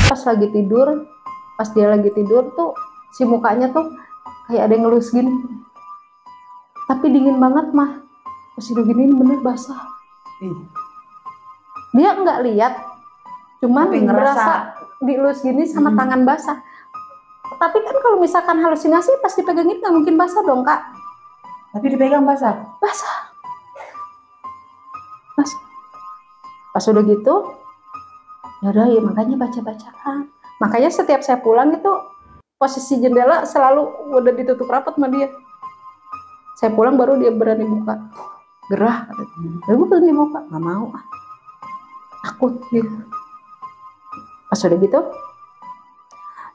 pas dia lagi tidur tuh si mukanya tuh kayak ada yang ngelus gini. Tapi dingin banget mah. Pas udah gini bener basah. Dia nggak lihat, cuman berasa dielus gini sama tangan basah. Tapi kan kalau misalkan halusinasi pas dipegangin nggak mungkin basah dong kak. Tapi dipegang basah? Basah. Pas udah gitu, yaudah ya makanya baca-bacaan. Makanya setiap saya pulang itu posisi jendela selalu udah ditutup rapat sama dia. Saya pulang baru dia berani buka. Gerah katanya. Lalu berani buka, nggak mau ah. Takut gitu. Pas udah gitu,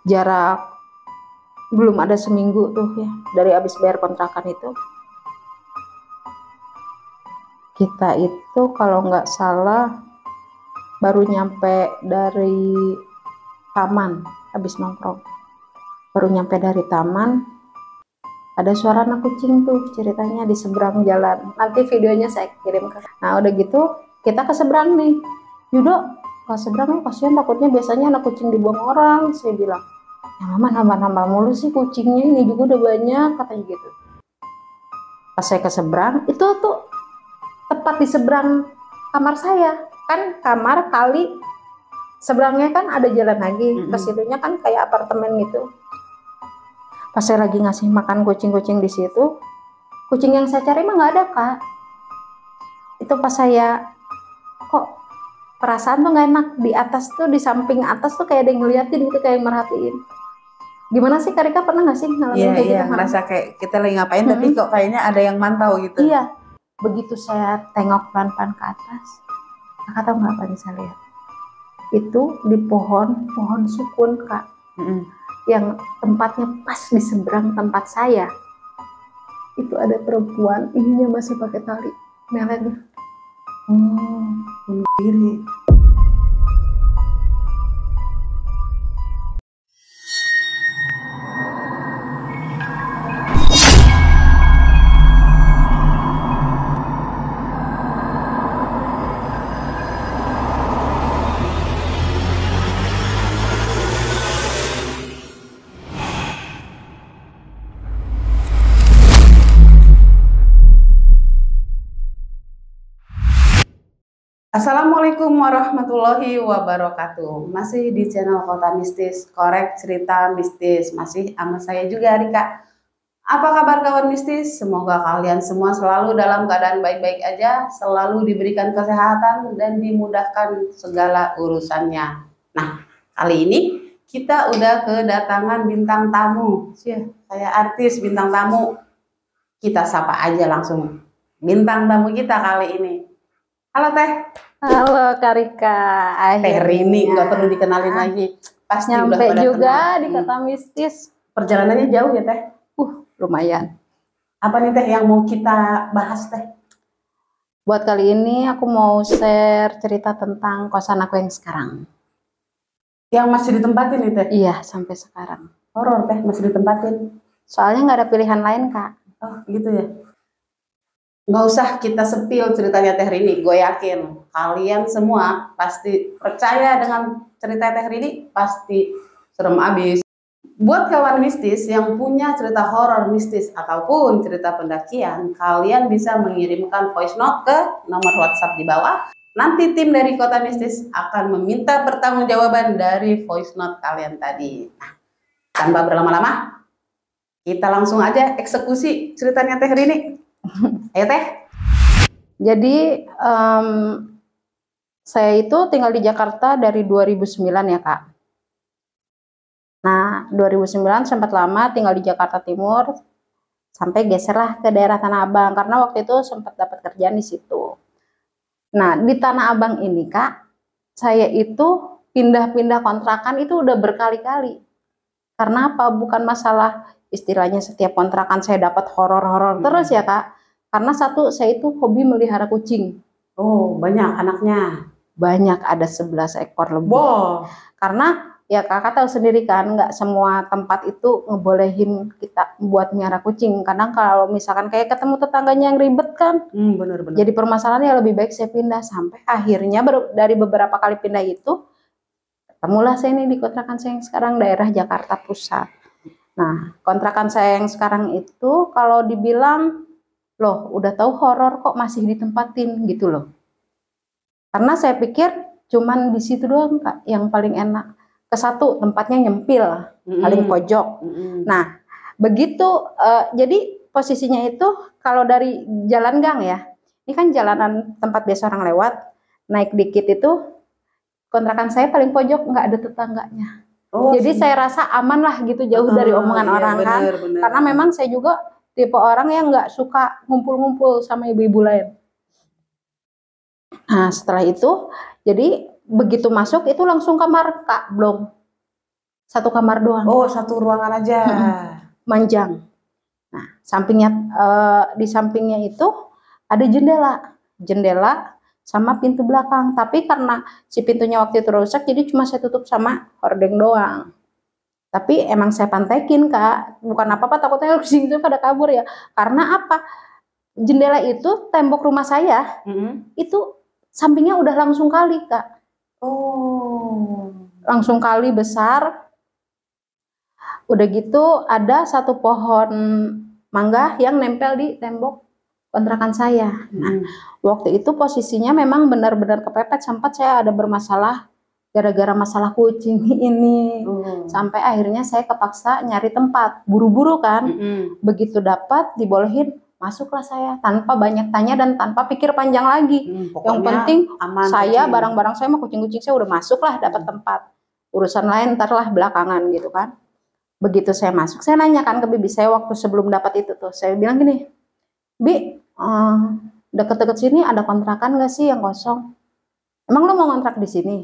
jarak belum ada seminggu tuh ya dari habis bayar kontrakan itu. Kita itu kalau nggak salah baru nyampe dari taman habis nongkrong. Baru nyampe dari taman, ada suara anak kucing tuh ceritanya di seberang jalan. Nanti videonya saya kirim ke. Nah udah gitu kita ke seberang nih. Yudo ke seberang kasihan, takutnya biasanya anak kucing dibuang orang. Saya bilang, ya mama nambah-nambah mulu sih kucingnya, ini juga udah banyak katanya gitu. Pas saya ke seberang itu tuh tepat di seberang kamar saya, kan kamar kali seberangnya kan ada jalan lagi, ke situnya kan kayak apartemen gitu. Pas saya lagi ngasih makan kucing-kucing di situ, kucing yang saya cari mah nggak ada kak. Itu pas saya kok perasaan tuh nggak enak, di atas tuh, di samping atas tuh kayak ada yang ngeliatin gitu, kayak yang merhatiin. Gimana sih Kak Rika, pernah nggak sih ngalamin kayak gitu? Iya, ngerasa kayak kita lagi ngapain tapi kok kayaknya ada yang mantau gitu. Iya, begitu saya tengok pelan-pelan ke atas, Kakak tahu nggak apa yang saya lihat? Itu di pohon sukun Kak, yang tempatnya pas di seberang tempat saya. Itu ada perempuan, ininya masih pakai tali, meletnya. Bunuh diri. Assalamualaikum warahmatullahi wabarakatuh. Masih di channel Kota Mistis, korek cerita mistis. Masih sama saya juga Rika. Apa kabar kawan mistis? Semoga kalian semua selalu dalam keadaan baik-baik aja, selalu diberikan kesehatan dan dimudahkan segala urusannya. Nah, kali ini kita udah kedatangan bintang tamu. Kayak artis bintang tamu. Kita sapa aja langsung bintang tamu kita kali ini. Halo Teh. Halo Kak Rika. Teh Rini nggak perlu dikenalin lagi. Pasti nyampe udah pada juga kenal. di Kota Mistis. Perjalanannya jauh ya Teh? Lumayan. Apa nih Teh yang mau kita bahas Teh? Buat kali ini aku mau share cerita tentang kosan aku yang sekarang. Yang masih ditempatin nih Teh? Iya, sampai sekarang. Horor Teh, masih ditempatin. Soalnya nggak ada pilihan lain Kak. Oh gitu ya. Nggak usah kita sepil ceritanya Teh Rini, gue yakin kalian semua pasti percaya dengan cerita Teh Rini, pasti serem abis. Buat kawan mistis yang punya cerita horor mistis ataupun cerita pendakian, kalian bisa mengirimkan voice note ke nomor WhatsApp di bawah. Nanti tim dari Kota Mistis akan meminta pertanggungjawaban dari voice note kalian tadi. Nah, tanpa berlama-lama, kita langsung aja eksekusi ceritanya Teh Rini. Ayo Teh. Jadi saya itu tinggal di Jakarta dari 2009 ya Kak. Nah 2009 sempat lama tinggal di Jakarta Timur, sampai geserlah ke daerah Tanah Abang karena waktu itu sempat dapat kerjaan di situ. Nah di Tanah Abang ini Kak, saya itu pindah-pindah kontrakan itu udah berkali-kali. Karena apa? Bukan masalah istilahnya setiap kontrakan saya dapat horor-horor terus ya Kak. Karena satu, saya itu hobi melihara kucing. Oh, banyak anaknya? Banyak, ada 11 ekor lebih. Wow. Karena ya kakak tahu sendiri kan, nggak semua tempat itu ngebolehin kita buat melihara kucing. Kadang kalau misalkan kayak ketemu tetangganya yang ribet kan, bener-bener. jadi permasalahannya lebih baik saya pindah. Sampai akhirnya dari beberapa kali pindah itu, Ketemulah saya ini di kontrakan saya yang sekarang daerah Jakarta Pusat. Nah, kontrakan saya yang sekarang itu kalau dibilang, loh udah tahu horor kok masih ditempatin gitu loh. Karena saya pikir cuman di situ doang Kak yang paling enak. Ke satu tempatnya nyempil, paling pojok. Nah, begitu jadi posisinya itu kalau dari jalan gang ya, ini kan jalanan tempat biasa orang lewat, naik dikit itu kontrakan saya paling pojok, nggak ada tetangganya. Jadi saya rasa aman lah gitu, jauh dari omongan orang kan. Karena memang saya juga tipe orang yang nggak suka ngumpul-ngumpul sama ibu-ibu lain. Nah setelah itu, jadi begitu masuk itu langsung kamar Kak, belum satu kamar doang. Oh, satu ruangan aja. Manjang. Nah sampingnya di sampingnya itu ada jendela sama pintu belakang. Tapi karena si pintunya waktu itu rusak, jadi cuma saya tutup sama hordeng doang. Tapi emang saya pantekin Kak, bukan apa-apa, takutnya kucing itu pada kabur ya. Karena apa? Jendela itu tembok rumah saya itu sampingnya udah langsung kali Kak. Oh, langsung kali besar. Udah gitu ada satu pohon mangga yang nempel di tembok kontrakan saya. Nah, waktu itu posisinya memang benar-benar kepepet, sempat saya ada bermasalah gara-gara masalah kucing ini. Sampai akhirnya saya kepaksa nyari tempat, buru-buru kan. Begitu dapat dibolehin, masuklah saya tanpa banyak tanya dan tanpa pikir panjang lagi. Yang penting saya barang-barang saya sama kucing-kucing saya udah masuk lah, dapat tempat. Urusan lain ntarlah belakangan gitu kan. Begitu saya masuk, saya nanyakan ke bibi saya waktu sebelum dapat itu tuh, saya bilang gini, Bi, deket-deket sini ada kontrakan gak sih yang kosong? Emang lo mau kontrak di sini?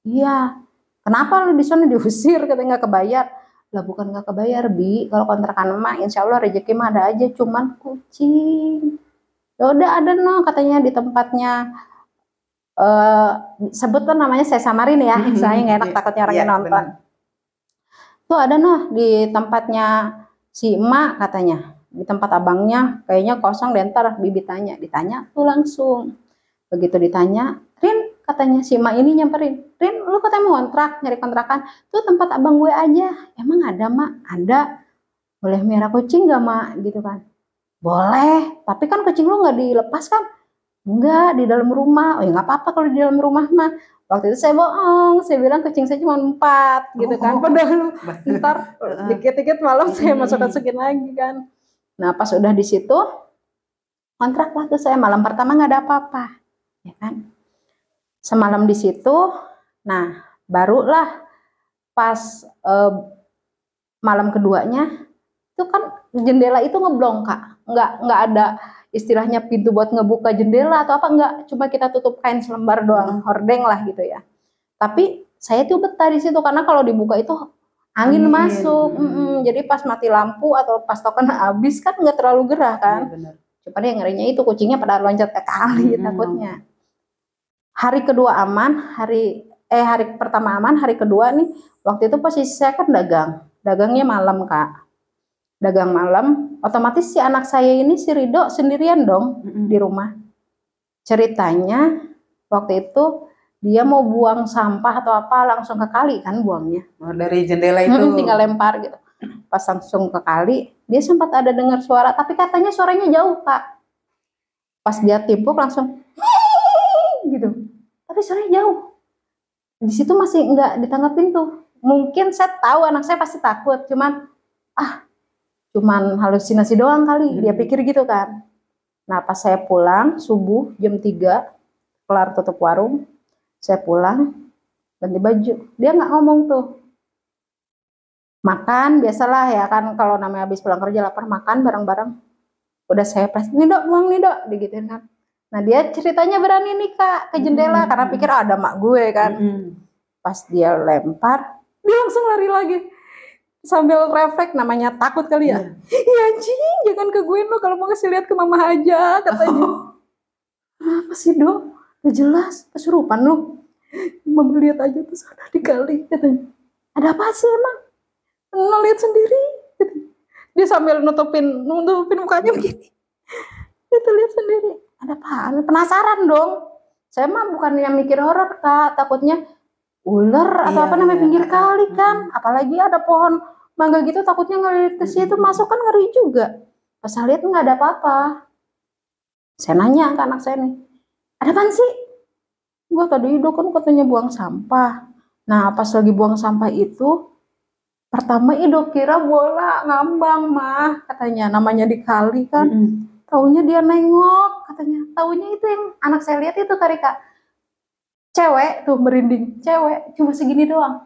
Iya. Kenapa lo di sana diusir? Katanya nggak kebayar. Lah bukan nggak kebayar Bi, kalau kontrakan emak insya Allah rezeki mah ada aja, cuman kucing. Ya udah ada no, katanya di tempatnya sebut kan namanya saya samarin ya, saya nggak enak takutnya orangnya nonton. Tuh ada no di tempatnya si emak katanya, di tempat abangnya kayaknya kosong deh, ntar bibi ditanya tuh langsung. Begitu ditanya, Rin katanya si emak ini nyamperin, Rin lu katanya mau kontrak, nyari kontrakan, tuh tempat abang gue aja. Emang ada mak? Ada. Boleh merah kucing gak mak? Gitu kan. Boleh, tapi kan kucing lu gak dilepas kan? Enggak, di dalam rumah. Oh ya gak apa-apa kalau di dalam rumah mah. Waktu itu saya bohong, saya bilang kucing saya cuma 4 gitu kan. Padahal ntar dikit-dikit malam saya masukin lagi kan. Nah pas udah di situ kontrak lah tuh saya, malam pertama nggak ada apa-apa, ya kan. Semalam di situ, nah barulah pas malam keduanya itu kan jendela itu ngeblong Kak, nggak ada istilahnya pintu buat ngebuka jendela atau apa, enggak, cuma kita tutup kain selembar doang, hordeng lah gitu ya. Tapi saya tuh betah di situ karena kalau dibuka itu angin masuk. Jadi pas mati lampu atau pas token habis kan nggak terlalu gerah kan. Cuma dia ngerinya itu kucingnya pada loncat ke kali takutnya. Hari kedua aman, hari pertama aman, hari kedua nih waktu itu posisi saya kan dagangnya malam Kak. Dagang malam, otomatis si anak saya ini si Rido sendirian dong di rumah. Ceritanya waktu itu dia mau buang sampah atau apa langsung ke kali kan buangnya. Dari jendela itu tinggal lempar gitu. Pas langsung ke kali, dia sempat ada dengar suara, tapi katanya suaranya jauh Kak. Pas dia timpuk langsung gitu. Tapi suaranya jauh. Di situ masih nggak ditanggapin tuh. Mungkin saya tahu anak saya pasti takut, cuman halusinasi doang kali, dia pikir gitu kan. Nah pas saya pulang subuh jam 3 kelar tutup warung, saya pulang ganti baju, dia nggak ngomong tuh. Makan biasalah ya kan, kalau namanya habis pulang kerja lapar makan bareng-bareng. Udah saya pas, nih dok buang nih dok, digituin kan. Nah dia ceritanya berani nih Kak ke jendela karena pikir ada mak gue kan. Pas dia lempar, dia langsung lari lagi. Sambil refleks, namanya takut kali ya. Iya anjing, jangan ke gue lo, kalau mau kasih lihat ke mama aja katanya. Kenapa sih dok? Gak jelas, kesurupan lo. Mama lihat aja tuh sana di kali katanya. Ada apa sih emang? Lo lihat sendiri. Dia sambil nutupin mukanya begini. Dia lihat sendiri. Ada apaan? Penasaran dong. Saya mah bukan yang mikir horor Kak, takutnya ular atau Iya, apa namanya iya. pinggir kali kan, apalagi ada pohon mangga gitu, takutnya ngeliat ke situ masuk kan ngeri juga. Pas saya lihat nggak ada apa-apa. Saya nanya ke anak saya nih, ada apaan sih? Gua tadi itu kan katanya buang sampah. Nah pas lagi buang sampah itu, pertama Ido kira bola ngambang mah, katanya namanya di kali kan. Taunya dia nengok, katanya. Taunya itu yang anak saya lihat itu Karika. Cewek tuh merinding, cewek cuma segini doang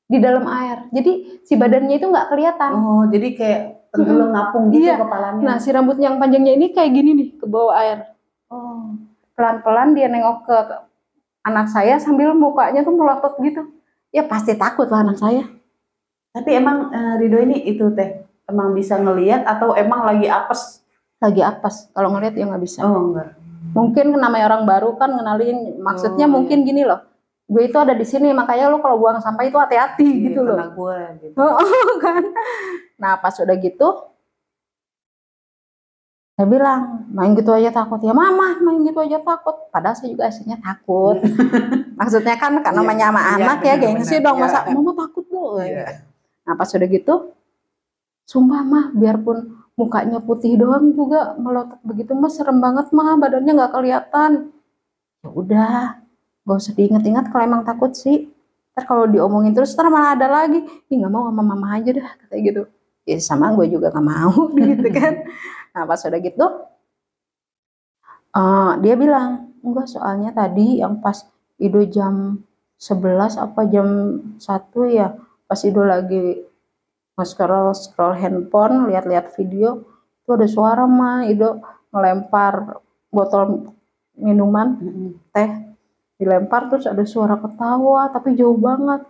di dalam air. Jadi si badannya itu nggak kelihatan. Oh, jadi kayak tenggelam ngapung gitu Iya. kepalanya. Nah si rambut yang panjangnya ini kayak gini nih ke bawah air. Oh, Pelan-pelan dia nengok ke anak saya sambil mukanya tuh melotot gitu. Ya pasti takut lah anak saya. tapi emang Rido ini itu teh emang bisa ngelihat atau emang lagi apes? Lagi apes. Kalau ngeliat ya nggak bisa. Oh, enggak. Mungkin namanya orang baru kan ngenalin, maksudnya Oh, mungkin gini loh, gue itu ada di sini makanya lo kalau buang sampah itu hati-hati Iya, gitu loh. kena gue gitu. Kan. Nah pas udah gitu saya bilang main gitu aja takut ya mama, main gitu aja takut, padahal saya juga aslinya takut. Maksudnya kan karena namanya sama anak ya gengsi dong, masa mama takut loh. Nah pas udah gitu sumpah mah biarpun mukanya putih doang juga melotot begitu mah serem banget mah, badannya nggak kelihatan. Ya udah, gak usah diinget-inget kalau emang takut sih. Ntar kalau diomongin terus ntar malah ada lagi, ih nggak mau sama mama aja dah kayak gitu. Ya sama gue juga nggak mau gitu kan. Nah pas udah gitu dia bilang enggak, soalnya tadi yang pas Ido jam 11 apa jam 1 ya, pas Ido lagi scroll handphone lihat-lihat video itu ada suara mah Ido ngelempar botol minuman teh, dilempar terus ada suara ketawa tapi jauh banget.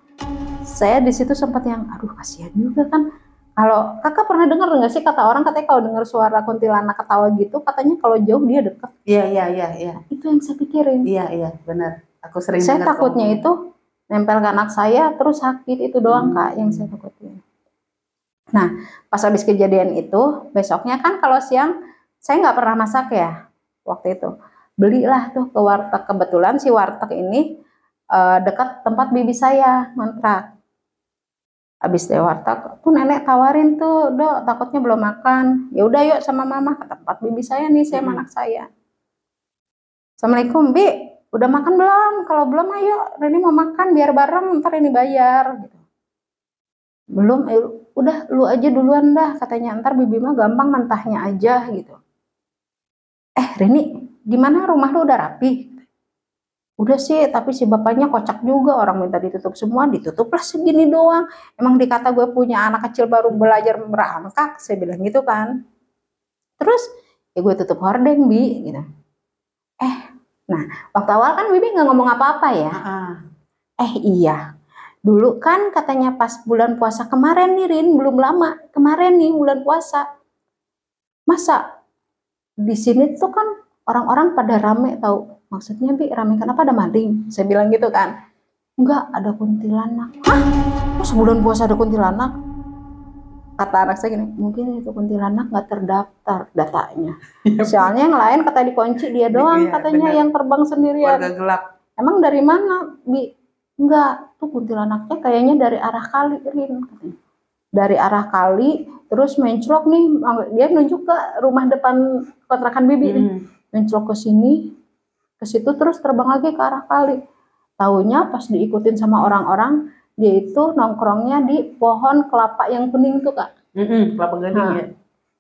Saya di situ sempat yang aduh kasihan juga kan. Kalau kakak pernah dengar nggak sih kata orang katanya kalau dengar suara kuntilanak ketawa gitu katanya kalau jauh dia deket. Iya. Itu yang saya pikirin. Iya, benar. Aku sering Saya dengar takutnya itu nempel ke anak saya terus sakit, itu doang kak yang saya takutin. Nah pas habis kejadian itu besoknya kan kalau siang saya nggak pernah masak ya waktu itu, belilah tuh ke warteg, kebetulan si warteg ini dekat tempat bibi saya ngontrak. Habis dari warteg tuh nenek tawarin tuh, Dok takutnya belum makan, ya udah yuk sama mama ke tempat bibi saya nih, saya sama anak saya. Assalamualaikum Bi, udah makan belum? Kalau belum ayo Reni mau makan biar bareng ntar ini bayar gitu. Belum, udah lu aja duluan dah katanya, ntar bibi mah gampang mentahnya aja gitu. Reni gimana rumah lu udah rapi? Udah sih, tapi si bapaknya kocak juga, orang minta ditutup semua, ditutuplah segini doang. Emang dikata gue punya anak kecil baru belajar merangkak, saya bilang gitu kan. Terus ya gue tutup hordeng Bi gitu. Nah waktu awal kan bibi nggak ngomong apa-apa ya. Iya, dulu kan katanya pas bulan puasa kemarin nih Rin, belum lama kemarin nih bulan puasa, masa di sini tuh kan orang-orang pada rame tahu. Maksudnya Bi rame kenapa, ada maling? Saya bilang gitu kan. Enggak, ada kuntilanak. Hah? Masa bulan puasa ada kuntilanak? Kata anak saya gini, mungkin itu kuntilanak nggak terdaftar datanya. Soalnya yang lain kata dikunci, dia doang katanya yang terbang sendirian. Warga gelap. Emang dari mana Bi? Enggak, tuh kuntilanaknya kayaknya dari arah kali Rin katanya. Dari arah kali terus menclok nih, dia nunjuk ke rumah depan kontrakan bibi nih. Menclok ke sini, ke situ terus terbang lagi ke arah kali. Taunya pas diikutin sama orang-orang, dia itu nongkrongnya di pohon kelapa yang kuning tuh kak. Kelapa gading ya.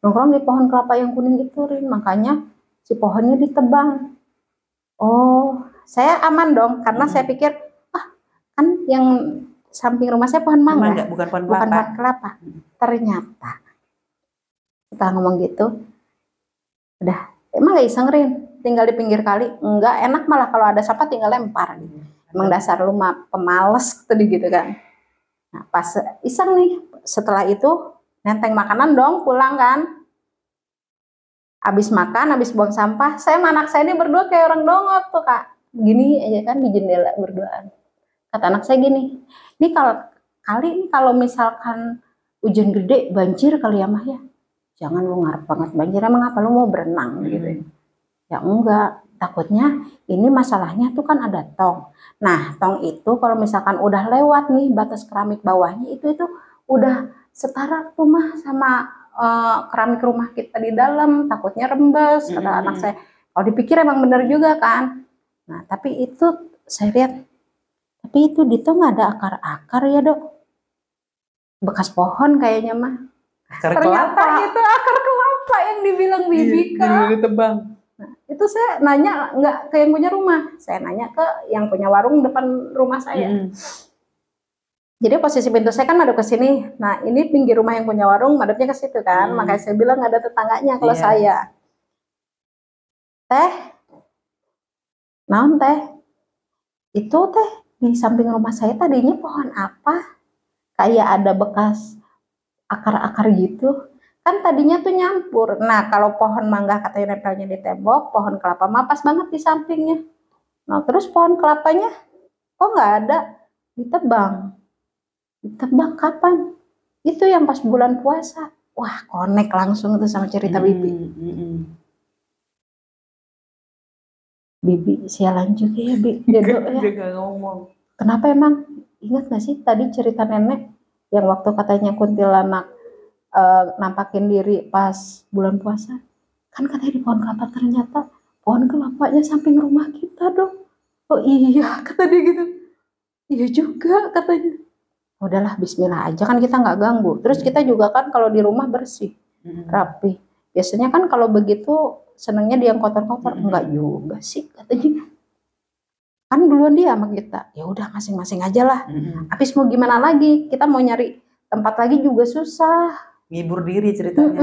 Nongkrong di pohon kelapa yang kuning itu Rin, makanya si pohonnya ditebang. Oh, saya aman dong karena saya pikir kan yang samping rumah saya pohon mangga, bukan pohon kelapa. Ternyata setelah ngomong gitu, udah emang gak iseng Rin, tinggal di pinggir kali, enggak enak malah kalau ada sampah tinggal lempar gitu. Emang dasar lu mah pemales tadi gitu kan. Nah pas iseng nih, setelah itu nenteng makanan dong pulang kan. Habis makan, habis buang sampah, saya sama anak saya ini berdua kayak orang dongok tuh kak, gini aja kan di jendela berduaan. Kata anak saya gini, ini kalau misalkan hujan gede banjir kali ya mah ya, jangan lu ngarep banget banjir, emang apa lu mau berenang gitu. Ya enggak, takutnya ini masalahnya tuh kan ada tong. Nah, tong itu kalau misalkan udah lewat nih batas keramik bawahnya itu udah setara tuh mah sama keramik rumah kita di dalam, takutnya rembes, kata anak saya. Kalau dipikir emang bener juga kan. Nah, tapi itu saya lihat, tapi itu di tong ada akar-akar ya Dok. Bekas pohon kayaknya mah. Akar Ternyata kelapa. itu akar kelapa yang dibilang Bibi Kak. Ditebang. Nah, itu saya nanya nggak ke yang punya rumah, saya nanya ke yang punya warung depan rumah saya. Jadi posisi pintu saya kan madep ke sini. Nah, ini pinggir rumah yang punya warung madepnya ke situ kan. Makanya saya bilang ada tetangganya kalau saya. Teh, naon teh? Itu teh di samping rumah saya tadinya pohon apa? Kayak ada bekas akar-akar gitu. Kan tadinya tuh nyampur. Nah, kalau pohon mangga katanya nempelnya di tembok, pohon kelapa mah pas banget di sampingnya. Nah, terus pohon kelapanya kok nggak ada? Ditebang. Ditebang kapan? Itu yang pas bulan puasa. Wah, connect langsung tuh sama cerita Bibi. Bibi sialan juga ya, Bi. Dedo ya. Dia ngomong. Kenapa emang? Ingat gak sih tadi cerita nenek yang waktu katanya kuntilanak nampakin diri pas bulan puasa, kan katanya di pohon kelapa, ternyata pohon kelapanya samping rumah kita Dok. Oh iya, kata dia gitu. Iya juga katanya. Udahlah bismillah aja kan kita nggak ganggu. Terus kita juga kan kalau di rumah bersih, rapi. Biasanya kan kalau begitu senangnya dia yang kotor-kotor. Enggak juga sih katanya. Kan duluan dia sama kita. Ya udah masing-masing aja lah. Habis mau gimana lagi? Kita mau nyari tempat lagi juga susah. Ngibur diri ceritanya.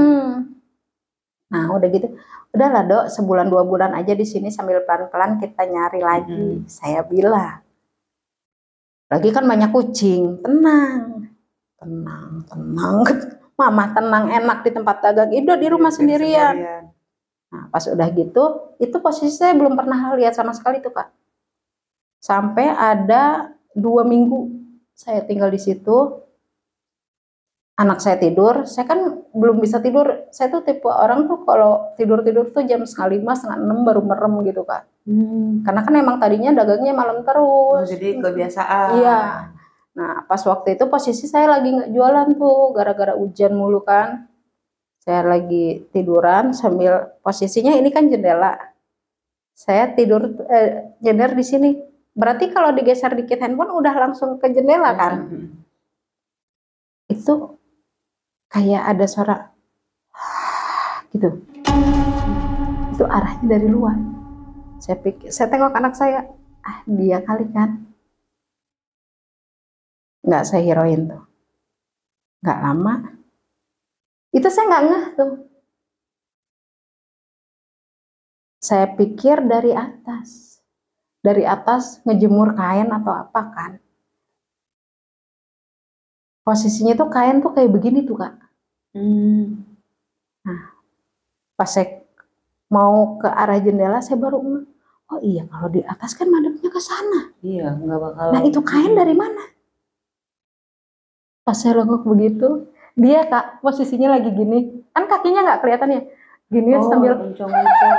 Nah udah gitu, udahlah Dok, sebulan 2 bulan aja di sini sambil pelan-pelan kita nyari lagi. Saya bilang, lagi kan banyak kucing, tenang, Mama tenang enak di tempat dagang, Ido di rumah sendirian. Nah pas udah gitu, itu posisi saya belum pernah lihat sama sekali tuh Kak. Sampai ada 2 minggu saya tinggal di situ. Anak saya tidur, saya kan belum bisa tidur. Saya tuh tipe orang tuh kalau tidur-tidur tuh jam 5:30, 5:30 baru merem gitu Kak. Karena kan emang tadinya dagangnya malam terus. Jadi kebiasaan. Iya. Nah pas waktu itu posisi saya lagi nggak jualan tuh, gara-gara hujan mulu kan. Saya lagi tiduran sambil posisinya ini kan jendela. Saya tidur nyender di sini. Berarti kalau digeser dikit handphone udah langsung ke jendela kan. Itu kayak ada suara gitu. Itu arahnya dari luar. Saya tengok anak saya, dia kali kan. Nggak saya hirauin tuh. Nggak lama. Itu saya nggak ngeh tuh. Saya pikir dari atas. Dari atas ngejemur kain atau apa kan. Posisinya tuh kain tuh kayak begini tuh Kak. Nah, pas saya mau ke arah jendela saya baru ngeh, oh iya kalau di atas kan madepnya ke sana. Iya, nggak bakal. Nah itu kain dari mana? Pas saya lengok begitu, dia Kak posisinya lagi gini, kan kakinya nggak kelihatan ya, gini sambil mencong-mencong.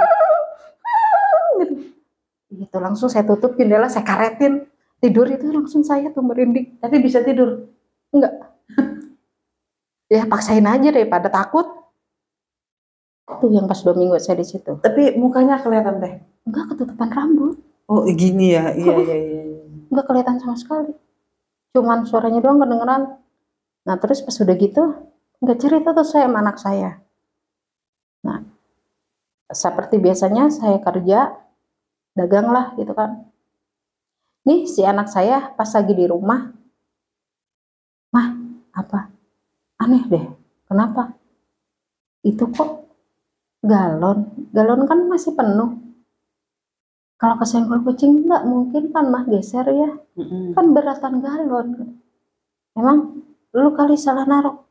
gitu. Langsung saya tutup jendela, saya karetin, tidur itu langsung saya tuh merinding. Tapi bisa tidur? Enggak. Ya paksain aja daripada takut. Tuh yang pas 2 minggu saya di situ. Tapi mukanya kelihatan Teh? Enggak, ketutupan rambut. Oh gini ya, iya. Enggak kelihatan sama sekali. Cuman suaranya doang kedengeran. Nah terus pas udah gitu, enggak cerita tuh saya sama anak saya. Nah, seperti biasanya saya kerja, dagang lah gitu kan. Nih si anak saya pas lagi di rumah, Mah, apa? Aneh deh, kenapa? Itu kok galon kan masih penuh. Kalau kesenggol kucing nggak mungkin kan Mah geser ya, kan beratan galon. Emang lu kali salah naruh?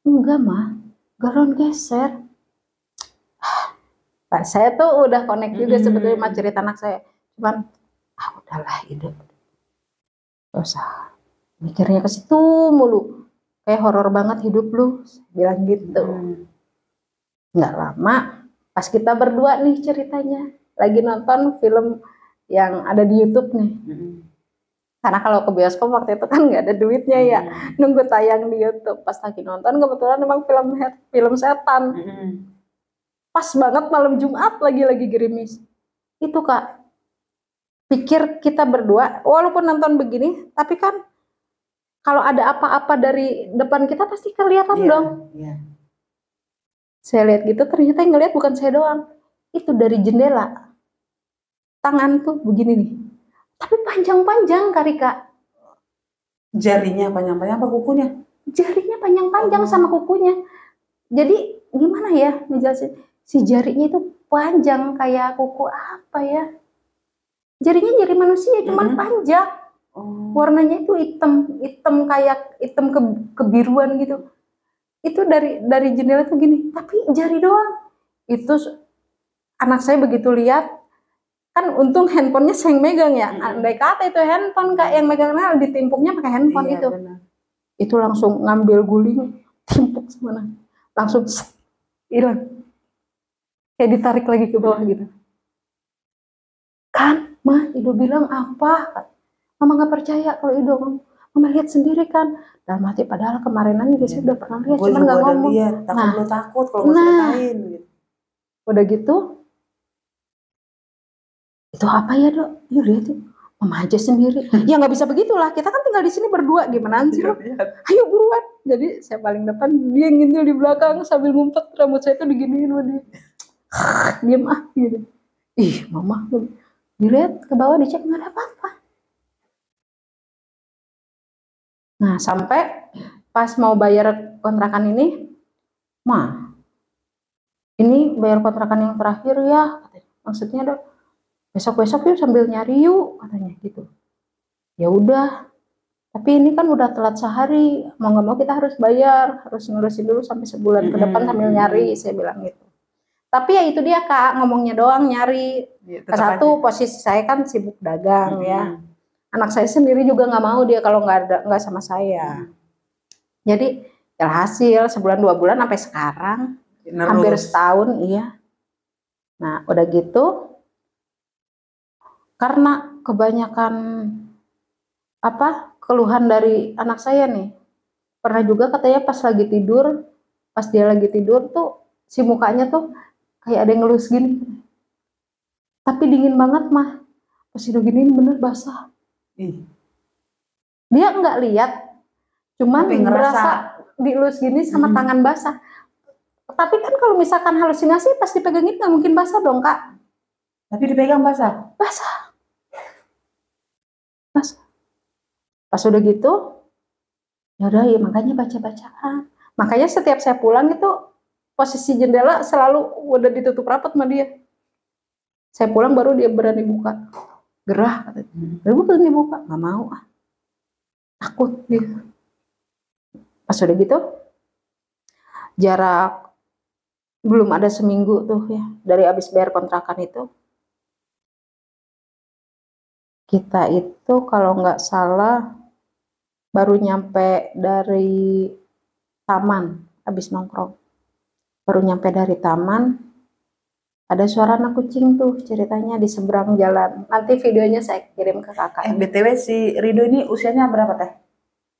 Enggak Mah, galon geser. Pak saya tuh udah connect juga sebetulnya sama cerita anak saya. Cuman, udahlah hidup. Gak usah mikirnya ke situ mulu. Kayak horor banget hidup lu, bilang gitu. Nggak lama, pas kita berdua nih ceritanya. lagi nonton film yang ada di YouTube nih. Karena kalau ke bioskop waktu itu kan nggak ada duitnya ya, nunggu tayang di YouTube. Pas lagi nonton kebetulan memang film setan. Pas banget malam Jumat lagi gerimis. Itu Kak, pikir kita berdua, walaupun nonton begini, tapi kan kalau ada apa-apa dari depan kita pasti kelihatan dong. Saya lihat gitu, ternyata yang ngelihat bukan saya doang. Itu dari jendela. Tangan tuh begini nih. Tapi panjang-panjang Kak Rika. Jarinya panjang-panjang apa kukunya? Jarinya panjang-panjang sama kukunya. Jadi gimana ya ngejelasin? Si jarinya itu panjang kayak kuku apa ya? Jarinya jari manusia cuman panjang. Warnanya itu hitam kayak hitam kebiruan gitu. Itu dari jendela tuh gini, tapi jari doang. Itu anak saya begitu lihat, kan untung handphonenya saya yang megang ya. Andai kata itu handphone Kak yang megangnya ditimpuknya pakai handphone itu. Bener. Itu langsung ngambil guling, timpuk semana. Langsung hilang. Kayak ditarik lagi ke bawah gitu. Kan, Mah, Ido bilang apa? Mama nggak percaya kalau Ido ngomong. Mama lihat sendiri kan. Dalam hati padahal kemarinan dia udah pernah lihat, cuman nggak ngomong. Takut lo takut kalau gue ceritain. Gitu. Udah gitu, itu apa ya Dok? Yuk lihat tuh. Mama aja sendiri. Ya nggak bisa begitulah. Kita kan tinggal di sini berdua. Gimana sih lo? Ayo buruan. Jadi saya paling depan, dia ngintil di belakang sambil ngumpet. Rambut saya tuh diginiin sama dia. Diam gitu. Ih, Mama. Dilihat ke bawah, dicek nggak ada apa-apa. Nah, sampai pas mau bayar kontrakan ini, Ma, ini bayar kontrakan yang terakhir ya. Maksudnya Dok, besok-besok yuk sambil nyari yuk, katanya gitu. Ya udah, tapi ini kan udah telat sehari, mau nggak mau kita harus bayar, harus ngurusin dulu sampai sebulan ke depan sambil nyari, saya bilang gitu. Tapi ya itu dia Kak, ngomongnya doang nyari. Satu posisi saya kan sibuk dagang ya. Anak saya sendiri juga nggak mau dia kalau nggak sama saya. Jadi ya hasil sebulan 2 bulan sampai sekarang hampir setahun iya. Nah udah gitu karena kebanyakan keluhan dari anak saya nih. Pernah juga katanya pas dia lagi tidur tuh si mukanya tuh kayak ada yang ngelus gini. Tapi dingin banget Mah. Pas udah gini bener basah. Dia nggak lihat, cuman berasa dielus gini sama tangan basah. Tapi kan kalau misalkan halusinasi pas dipegangin nggak mungkin basah dong Kak. Tapi dipegang basah? Basah. Pas udah gitu, ya udah ya makanya baca-bacaan. Makanya setiap saya pulang itu posisi jendela selalu udah ditutup rapat sama dia. Saya pulang baru dia berani buka. Gerah katanya. Baru berani buka, nggak mau ah. Takut gitu. Pas udah gitu, jarak belum ada seminggu tuh ya dari habis bayar kontrakan itu. Kita itu kalau nggak salah baru nyampe dari taman habis nongkrong. Baru nyampe dari taman, ada suara anak kucing tuh ceritanya di seberang jalan. Nanti videonya saya kirim ke kakak. BTW si Rido ini usianya berapa Teh?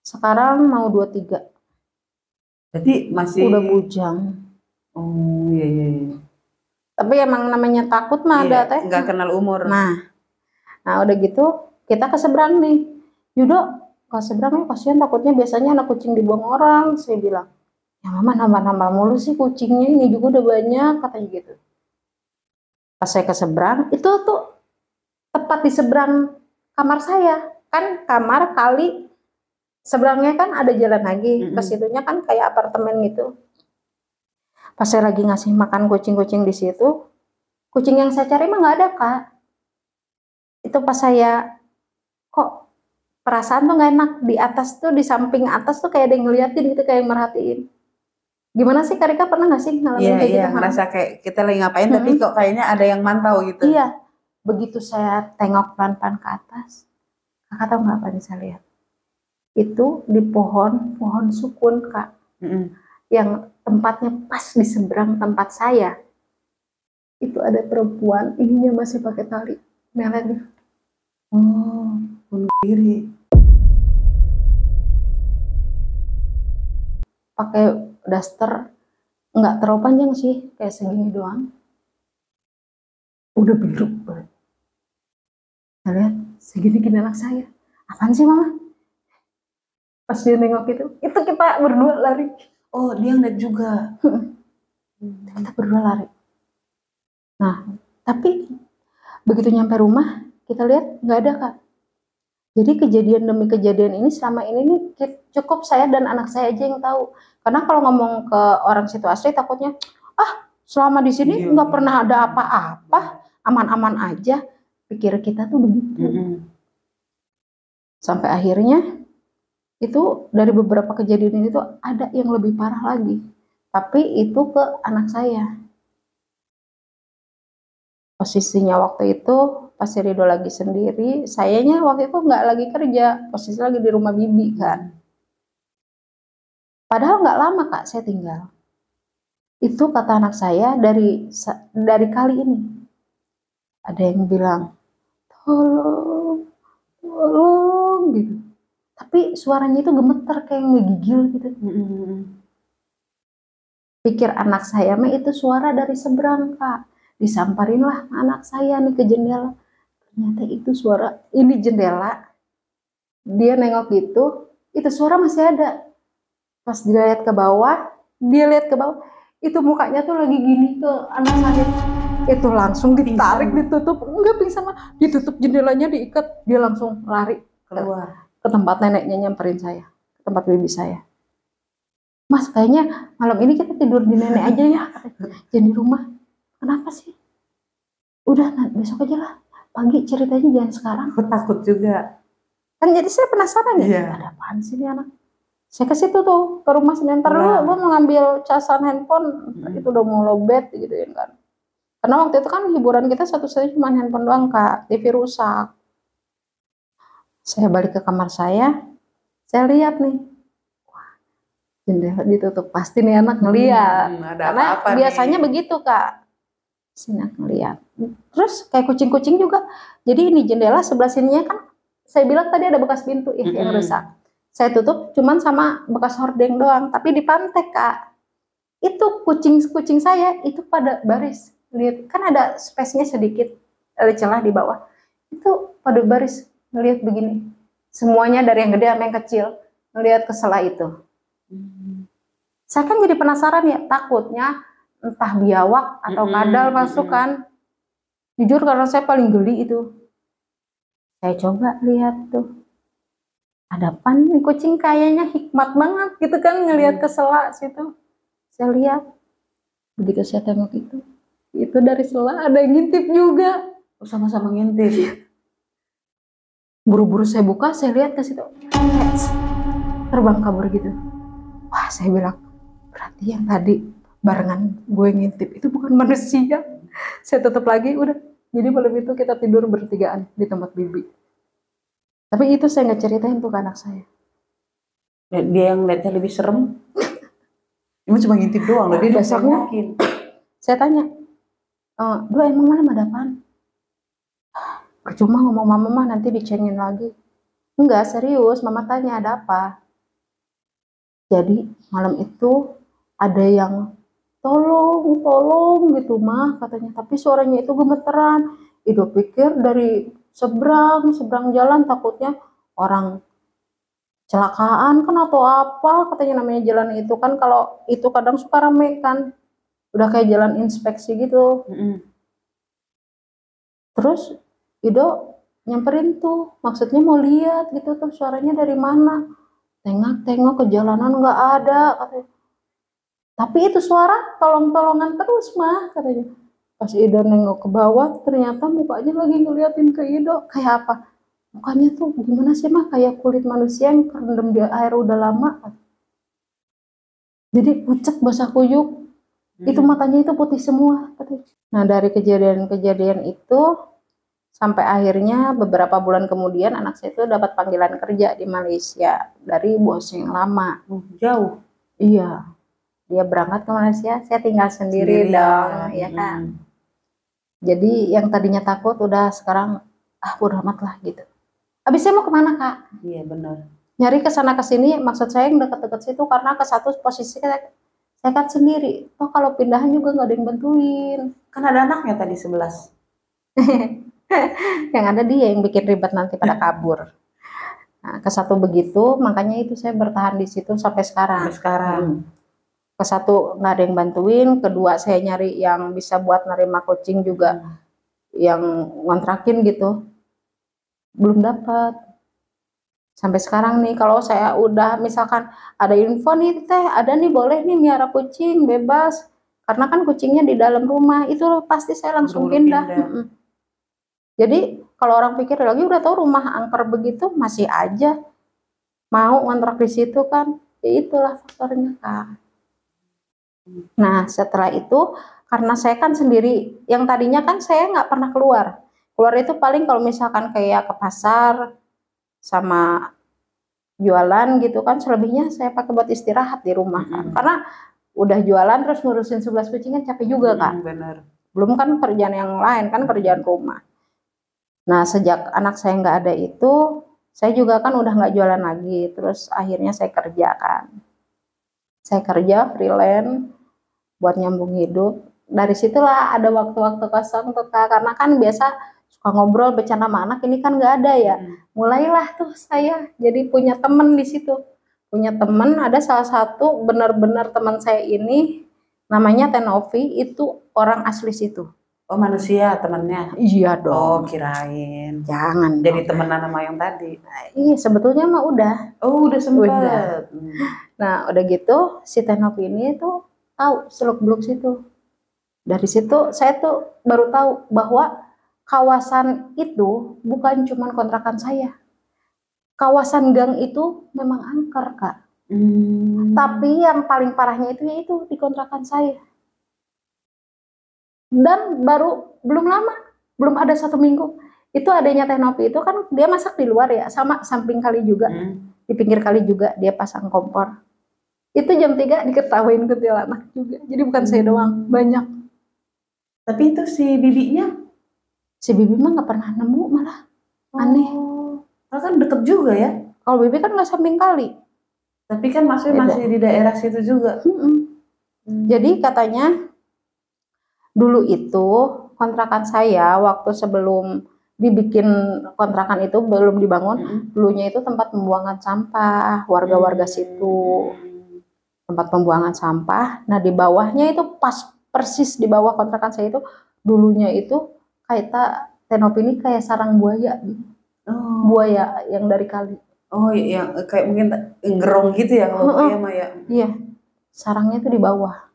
Sekarang mau 23. Berarti masih udah bujang. Oh iya. Tapi emang namanya takut mah ada Teh. Nggak kenal umur. Nah udah gitu kita ke seberang nih. Yudo ke seberang kasihan takutnya biasanya anak kucing dibuang orang. Saya bilang, ya Mama nambah-nambah mulu sih kucingnya ini juga udah banyak katanya gitu. Pas saya ke seberang itu tuh tepat di seberang kamar saya. Kan kamar kali seberangnya kan ada jalan lagi. Ke situnya kan kayak apartemen gitu. Pas saya lagi ngasih makan kucing-kucing di situ, kucing yang saya cari mah nggak ada Kak. Itu pas saya kok perasaan tuh nggak enak di atas tuh, di samping atas tuh kayak ada yang ngeliatin gitu, kayak yang merhatiin. Gimana sih Kak Rika, pernah nggak sih ngalamin kayak gitu? Ngerasa kayak kita lagi ngapain tapi kok kayaknya ada yang mantau gitu. Iya, begitu saya tengok pelan-pelan ke atas, Kakak tahu nggak apa yang saya lihat? Itu di pohon sukun Kak, yang tempatnya pas di seberang tempat saya. itu ada perempuan, ininya masih pakai tali, melet. Oh, bunuh diri. Pakai daster, nggak terlalu panjang sih, kayak segini doang. Udah biru banget. Saya lihat segini-gini anak saya. Apaan sih mama? Pas dia nengok itu kita berdua lari. Oh, dia ngeliat juga. Kita berdua lari. Nah, tapi begitu nyampe rumah, kita lihat nggak ada kak. Jadi kejadian demi kejadian ini selama ini nih cukup saya dan anak saya aja yang tahu. Karena kalau ngomong ke orang situ asli takutnya, selama di sini nggak pernah ada apa-apa, aman-aman aja. Pikir kita tuh begitu. Sampai akhirnya itu dari beberapa kejadian ini tuh ada yang lebih parah lagi. Tapi itu ke anak saya. Posisinya waktu itu pas si Rido lagi sendiri, sayanya waktu itu nggak lagi kerja, posisi lagi di rumah bibi kan. Padahal nggak lama kak saya tinggal. Itu kata anak saya dari kali ini. Ada yang bilang, tolong gitu. Tapi suaranya itu gemeter kayak ngegigil gitu. Pikir anak saya mah itu suara dari seberang kak. Disamperin lah anak saya nih ke jendela. Ternyata itu suara, ini jendela. Dia nengok gitu, itu suara masih ada. Pas dia lihat ke bawah, itu mukanya tuh lagi gini ke anak saya. Itu langsung ditarik, ditutup, enggak pingsan, ditutup jendelanya, diikat, dia langsung lari keluar ke tempat neneknya, nyamperin saya, ke tempat bibi saya. Mas, kayaknya malam ini kita tidur di nenek aja ya, jangan di rumah. Kenapa sih? Udah, besok aja lah. Pagi ceritanya jangan sekarang. Aku takut juga. Kan jadi saya penasaran ya, ada apaan sih nih anak? Saya ke situ tuh, ke rumah sini. Ntar dulu gue mau ngambil casan handphone, itu udah mau lowbat gitu ya kan. Karena waktu itu kan hiburan kita satu-satunya cuma handphone doang kak, TV rusak. Saya balik ke kamar saya lihat nih, wah, jendela ditutup, pasti nih anak ngeliat. Karena apa biasanya nih? Begitu kak, sini ngeliat. Terus kayak kucing-kucing juga. Jadi ini jendela sebelah sininya kan, saya bilang tadi ada bekas pintu yang rusak. Saya tutup cuman sama bekas hordeng doang, tapi di pantai kak, itu kucing saya itu pada baris. Lihat kan ada space-nya sedikit, ada celah di bawah. Itu pada baris ngelihat begini. Semuanya dari yang gede sampai yang kecil ngelihat ke sela itu. Saya kan jadi penasaran ya, takutnya entah biawak atau kadal masuk kan. Jujur karena saya paling geli itu. Saya coba lihat tuh. Ada apa nih kucing, kayaknya hikmat banget gitu kan ngelihat ke sela situ. Saya lihat. Begitu saya tengok itu dari sela ada yang ngintip juga. Sama-sama ngintip. Buru-buru saya buka, saya lihat ke situ, terbang kabur gitu. Wah, saya bilang, berarti yang tadi barengan gue ngintip itu bukan manusia. Saya tutup lagi, udah. Jadi malam itu kita tidur bertigaan di tempat bibi. Tapi itu saya nggak ceritain tuh ke anak saya. Dia yang lihatnya lebih serem. Ini cuma ngintip doang. Dia besoknya saya tanya, Dua emang malam ada apaan? Percuma ngomong mama mah, nanti dicengin lagi. Enggak, serius, mama tanya ada apa. Jadi malam itu ada yang tolong gitu mah katanya, tapi suaranya itu gemeteran. Ido pikir dari seberang jalan, takutnya orang kecelakaan kan atau apa, katanya namanya jalan itu kan kalau itu kadang suka rame kan, udah kayak jalan inspeksi gitu. Terus Ido nyamperin tuh, maksudnya mau lihat gitu tuh suaranya dari mana. Tengok ke jalanan nggak ada katanya. Tapi itu suara tolong-tolongan terus mah katanya. Pas Ido nengok ke bawah, ternyata mukanya lagi ngeliatin ke Ido. Kayak apa? Mukanya tuh gimana sih mah, kayak kulit manusia yang kerendam di air udah lama. Jadi pucet basah kuyup. Itu matanya itu putih semua katanya. Nah dari kejadian-kejadian itu sampai akhirnya beberapa bulan kemudian anak saya itu dapat panggilan kerja di Malaysia dari bosnya yang lama. Jauh? Iya. Dia berangkat ke Malaysia, saya tinggal sendiri dong, ya kan. Jadi yang tadinya takut udah sekarang bodo amat lah gitu. Habis saya mau kemana Kak? Iya benar. Nyari ke sana ke sini, maksud saya yang dekat-dekat situ karena ke satu posisi saya kan sendiri. Toh kalau pindahan juga nggak ada yang bantuin. Kan ada anaknya tadi 11. Yang ada dia yang bikin ribet nanti pada kabur. Nah, ke satu begitu, makanya itu saya bertahan di situ sampai sekarang. Sampai sekarang. Ke satu nggak ada yang bantuin, kedua saya nyari yang bisa buat nerima kucing juga, yang ngontrakin gitu, belum dapat. Sampai sekarang nih, kalau saya udah misalkan ada info nih teh, ada nih boleh nih miara kucing bebas, karena kan kucingnya di dalam rumah, itu pasti saya langsung pindah. Jadi kalau orang pikir lagi udah tahu rumah angker begitu masih aja mau ngontrak di situ kan, ya itulah faktornya Kak. Nah setelah itu karena saya kan sendiri, yang tadinya kan saya nggak pernah keluar itu paling kalau misalkan kayak ke pasar sama jualan gitu kan, selebihnya saya pakai buat istirahat di rumah kan, karena udah jualan terus ngurusin 11 kucing kan capek juga Kak. Bener. Belum kan kerjaan yang lain kan, kerjaan rumah. Nah sejak anak saya nggak ada itu, saya juga kan udah nggak jualan lagi, terus akhirnya saya kerja kan. Saya kerja freelance buat nyambung hidup. Dari situlah ada waktu-waktu kosong tuh Kak, karena kan biasa suka ngobrol bercanda sama anak, ini kan nggak ada ya. Mulailah tuh saya jadi punya temen di situ. Punya temen, ada salah satu benar-benar teman saya ini namanya Tenovi, itu orang asli situ. Oh manusia temannya? Iya dong. Oh kirain. Jangan. Jadi temenan sama yang tadi? Iya sebetulnya mah udah. Oh udah sempet. Nah udah gitu si Tenovi ini tuh tahu seluk-beluk situ. Dari situ saya tuh baru tahu bahwa kawasan itu bukan cuma kontrakan saya. Kawasan gang itu memang angker Kak. Tapi yang paling parahnya itu di kontrakan saya. Dan baru belum lama, belum ada 1 minggu, itu adanya Tenovi itu kan dia masak di luar ya, sama samping kali juga, di pinggir kali juga dia pasang kompor. Itu jam 3 diketawain kuntilanak juga, jadi bukan saya doang, banyak. Tapi itu si bibinya? Si bibi mah nggak pernah nemu malah, aneh. Karena kan deket juga ya? Kalau bibi kan nggak samping kali. Tapi kan maksudnya masih di daerah situ juga. Jadi katanya dulu itu kontrakan saya waktu sebelum dibikin kontrakan itu belum dibangun, dulunya itu tempat pembuangan sampah warga-warga situ, tempat pembuangan sampah. Nah di bawahnya itu pas persis di bawah kontrakan saya itu dulunya itu kayak Tenovi ini kayak sarang buaya, buaya yang dari kali. Oh yang kayak mungkin gerong gitu ya kalau buaya mah ya. Iya, sarangnya itu di bawah.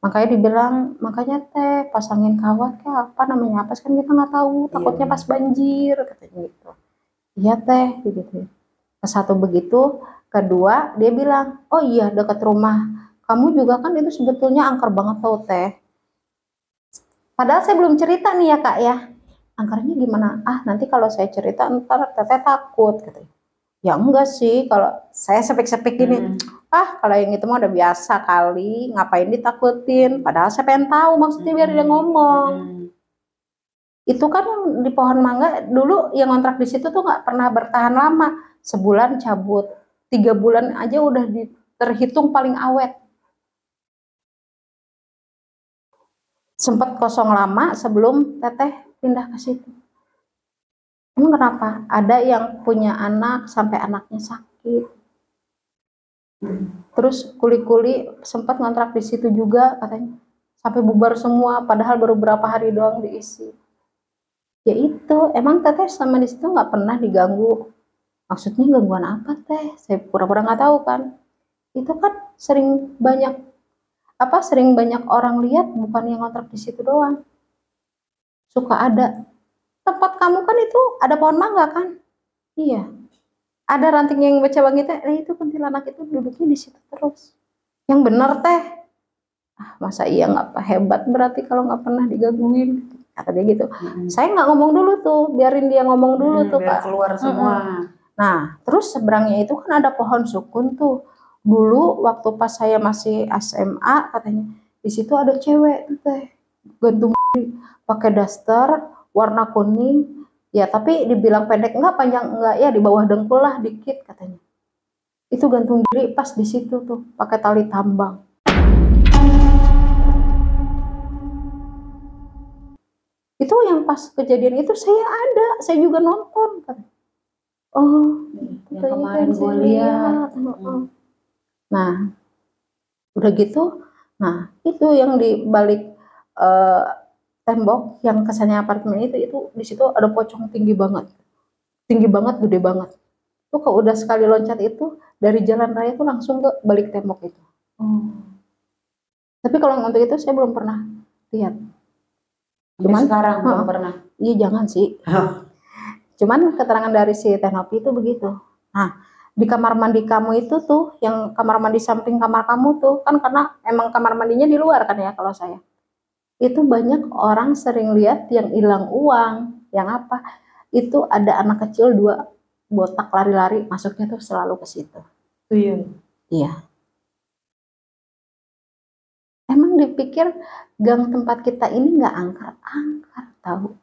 Makanya dibilang, makanya teh pasangin kawat kayak apa namanya apa kan kita nggak tahu, takutnya pas banjir katanya gitu. Iya teh gitu. Ke satu begitu, kedua dia bilang, oh iya dekat rumah kamu juga kan itu sebetulnya angker banget tau teh. Padahal saya belum cerita nih ya Kak ya, angkernya gimana? Nanti kalau saya cerita ntar teteh takut katanya. Ya enggak sih, kalau saya sepik-sepik gini, kalau yang itu mah udah biasa kali, ngapain ditakutin, padahal saya pengen tahu maksudnya biar dia ngomong. Itu kan di pohon mangga dulu yang ngontrak di situ tuh nggak pernah bertahan lama, sebulan cabut, 3 bulan aja udah terhitung paling awet. Sempat kosong lama sebelum teteh pindah ke situ. Emang kenapa? Ada yang punya anak sampai anaknya sakit. Terus kuli-kuli sempat ngontrak di situ juga katanya. Sampai bubar semua padahal baru berapa hari doang diisi. Ya itu, emang teteh sama di situ nggak pernah diganggu. Maksudnya gangguan apa teh? Saya pura-pura nggak tahu kan. Itu kan sering banyak orang lihat, bukan yang ngontrak di situ doang. Suka ada. Tempat kamu kan itu ada pohon mangga kan? Iya. Ada ranting yang baca bang itu kuntilanak itu duduknya di situ terus. Yang bener teh. Masa iya nggak hebat berarti kalau nggak pernah digangguin? Kata dia gitu. Saya nggak ngomong dulu tuh, biarin dia ngomong dulu tuh biar Kak. Keluar semua. Nah, terus seberangnya itu kan ada pohon sukun tuh. Dulu waktu pas saya masih SMA katanya, di situ ada cewek tuh teh gantung pakai daster warna kuning. Ya, tapi dibilang pendek enggak, panjang enggak, ya di bawah dengkul lah dikit katanya. Itu gantung diri pas di situ tuh, pakai tali tambang. Itu yang pas kejadian itu saya juga nonton kan. Oh, yang kemarin gue lihat. Nah, udah gitu, nah itu yang di balik tembok yang kesannya apartemen itu di situ ada pocong tinggi banget, gede banget. Tuh kalau udah sekali loncat itu dari jalan raya tuh langsung ke balik tembok itu. Tapi kalau untuk itu saya belum pernah lihat. Cuman sekarang belum pernah. Iya jangan sih. Cuman keterangan dari si Tenopi itu begitu. Nah, di kamar mandi kamu itu tuh, yang kamar mandi samping kamar kamu tuh, kan karena emang kamar mandinya di luar kan ya kalau saya. Itu banyak orang sering lihat yang hilang uang, yang apa. Itu ada anak kecil 2 botak lari-lari, masuknya tuh selalu ke situ. Tuyul. Iya. Emang dipikir gang tempat kita ini nggak angker tahu.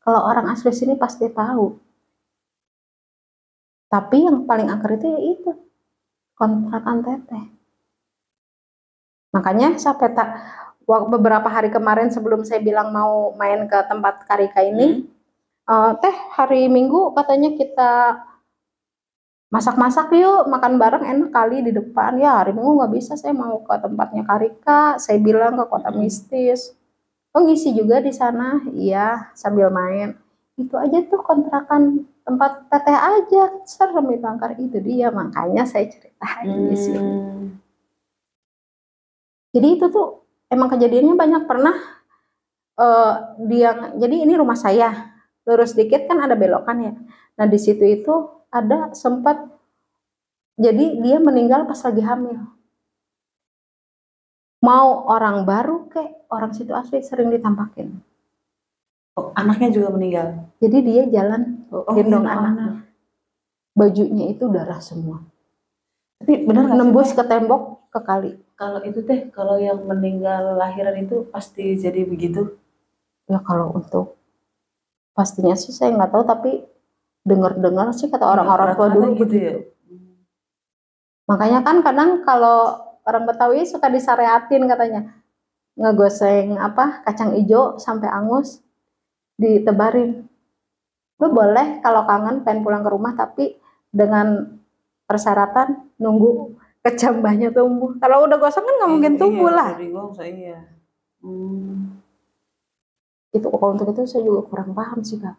Kalau orang asli sini pasti tahu. Tapi yang paling angker itu ya itu kontrakan teteh. Makanya sampai beberapa hari kemarin sebelum saya bilang mau main ke tempat Karika ini, teh hari Minggu katanya kita masak-masak yuk, makan bareng enak kali di depan. Ya hari Minggu nggak bisa, saya mau ke tempatnya Karika. Saya bilang ke Kota Mistis. Oh ngisi juga di sana, iya sambil main. Itu aja tuh kontrakan tempat teteh aja, serem itu angker itu dia, makanya saya ceritain di sini. Jadi itu tuh emang kejadiannya banyak pernah. Jadi ini rumah saya, lurus dikit kan ada belokan ya. Nah di situ itu ada sempat, jadi dia meninggal pas lagi hamil. Mau orang baru kek orang situ asli sering ditampakin. Oh, anaknya juga meninggal. Jadi dia jalan gendong anaknya. Bajunya itu darah semua. Tapi benar nembus ke tembok, ke kali. Kalau itu teh, kalau yang meninggal lahiran itu pasti jadi begitu? Ya kalau untuk pastinya sih saya nggak tahu, tapi dengar-dengar sih kata orang-orang tua dulu gitu ya. Makanya kan kadang kalau orang Betawi suka disareatin katanya, ngegoseng kacang ijo sampai angus ditebarin. Lu boleh kalau kangen pengen pulang ke rumah, tapi dengan persyaratan nunggu kecambahnya tumbuh. Kalau udah gosong kan nggak mungkin tumbuh lah. Iya. Itu kalau untuk itu saya juga kurang paham sih Kak.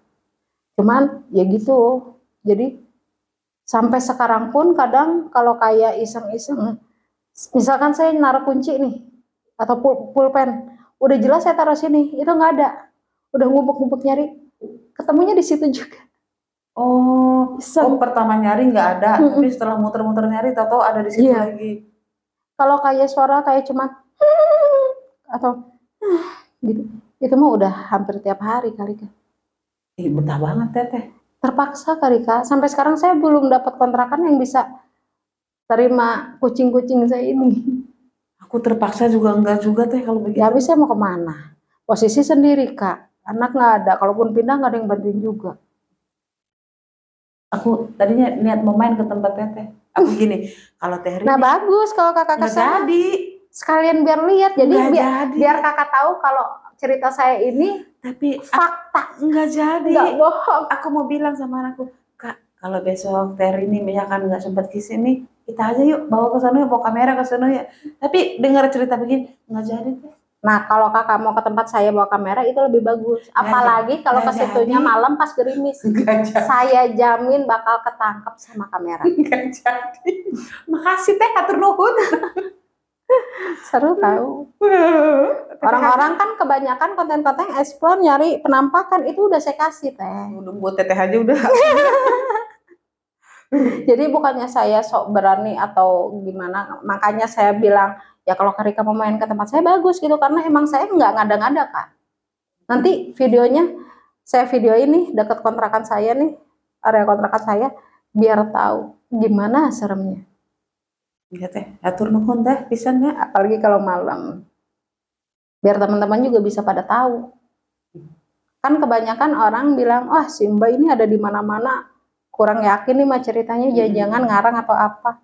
Cuman ya gitu. Jadi sampai sekarang pun kadang kalau kayak iseng-iseng, misalkan saya naruh kunci nih atau pulpen, udah jelas saya taruh sini, itu nggak ada. Udah ngubek-ngubek nyari, ketemunya di situ juga. Oh, pertama nyari nggak ada, tapi setelah muter-muter nyari tahu ada di situ lagi. Kalau kayak suara kayak cuma atau gitu, itu mah udah hampir tiap hari kali Kak. Betah banget teteh. Terpaksa kali Kak. Sampai sekarang saya belum dapat kontrakan yang bisa terima kucing-kucing saya ini. Aku terpaksa juga enggak juga teh kalau begitu. Ya habis saya mau kemana? Posisi sendiri Kak. Anak nggak ada. Kalaupun pindah nggak ada yang bantuin juga. Aku tadinya niat mau main ke tempat teteh. Aku gini, kalau teh Rini. Nah bagus kalau kakak kesana. Jadi. Sekalian biar lihat. Jadi biar kakak tahu kalau cerita saya ini tapi fakta. Enggak jadi. Enggak bohong. Aku mau bilang sama anakku, Kak, kalau besok teh Rini misalkan nggak sempat ke sini, kita aja yuk bawa ke sana, bawa kamera ke sana ya. Tapi dengar cerita begini, nggak jadi teh. Nah kalau kakak mau ke tempat saya bawa kamera itu lebih bagus. Apalagi kalau ke situnya malam pas gerimis. Saya jamin bakal ketangkep sama kamera. Nggak jadi. Makasih teh, atur nuhun. Seru tahu. Orang-orang kan kebanyakan konten-konten explore nyari penampakan, itu udah saya kasih teh. Udah buat teteh aja udah. Jadi bukannya saya sok berani atau gimana, makanya saya bilang ya kalau Karika mau main ke tempat saya bagus gitu, karena emang saya nggak ngada-ngada Kak. Nanti videonya saya video ini dekat kontrakan saya nih, area kontrakan saya, biar tahu gimana seremnya. Iya teh, atur nuhun teh pisannya, apalagi kalau malam. Biar teman-teman juga bisa pada tahu. Kan kebanyakan orang bilang, wah si Mbak ini ada di mana-mana, kurang yakin nih mah ceritanya, jangan ngarang atau apa.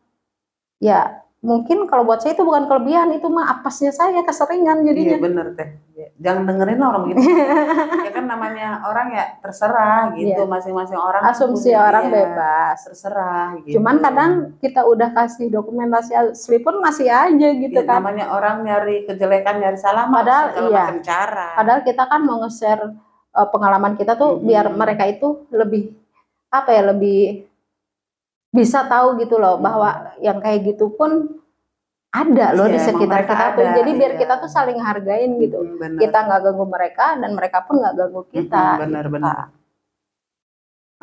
Ya mungkin kalau buat saya itu bukan kelebihan, itu mah apesnya saya, keseringan jadinya. Iya bener teh, jangan dengerin orang gitu. Ya kan namanya orang ya terserah gitu, masing-masing orang asumsi orang bebas, terserah gitu. Cuman kadang kita udah kasih dokumentasi asli pun masih aja gitu kan. Namanya orang nyari kejelekan, nyari salah, padahal macam cara. Padahal kita kan mau nge-share pengalaman kita tuh biar mereka itu lebih apa ya, lebih bisa tahu gitu loh bahwa yang kayak gitu pun ada loh di sekitar kita tuh. Jadi biar kita tuh saling hargain gitu. Kita nggak ganggu mereka dan mereka pun nggak ganggu kita. Benar-benar.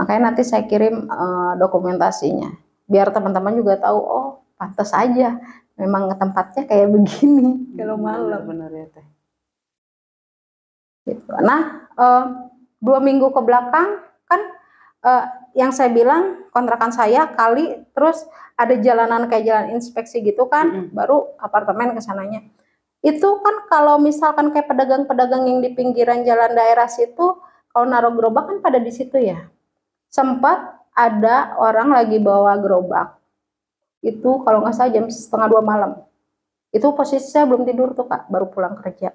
Makanya nanti saya kirim dokumentasinya biar teman-teman juga tahu, oh pantas aja memang tempatnya kayak begini kalau malam. Benar ya teh. Gitu. Nah 2 minggu ke belakang kan yang saya bilang kontrakan saya kali, terus ada jalanan kayak jalan inspeksi gitu kan, baru apartemen kesananya. Itu kan kalau misalkan kayak pedagang-pedagang yang di pinggiran jalan daerah situ, kalau naruh gerobak kan pada di situ ya. Sempat ada orang lagi bawa gerobak, itu kalau nggak salah jam 1:30 malam. Itu posisi saya belum tidur tuh Kak, baru pulang kerja.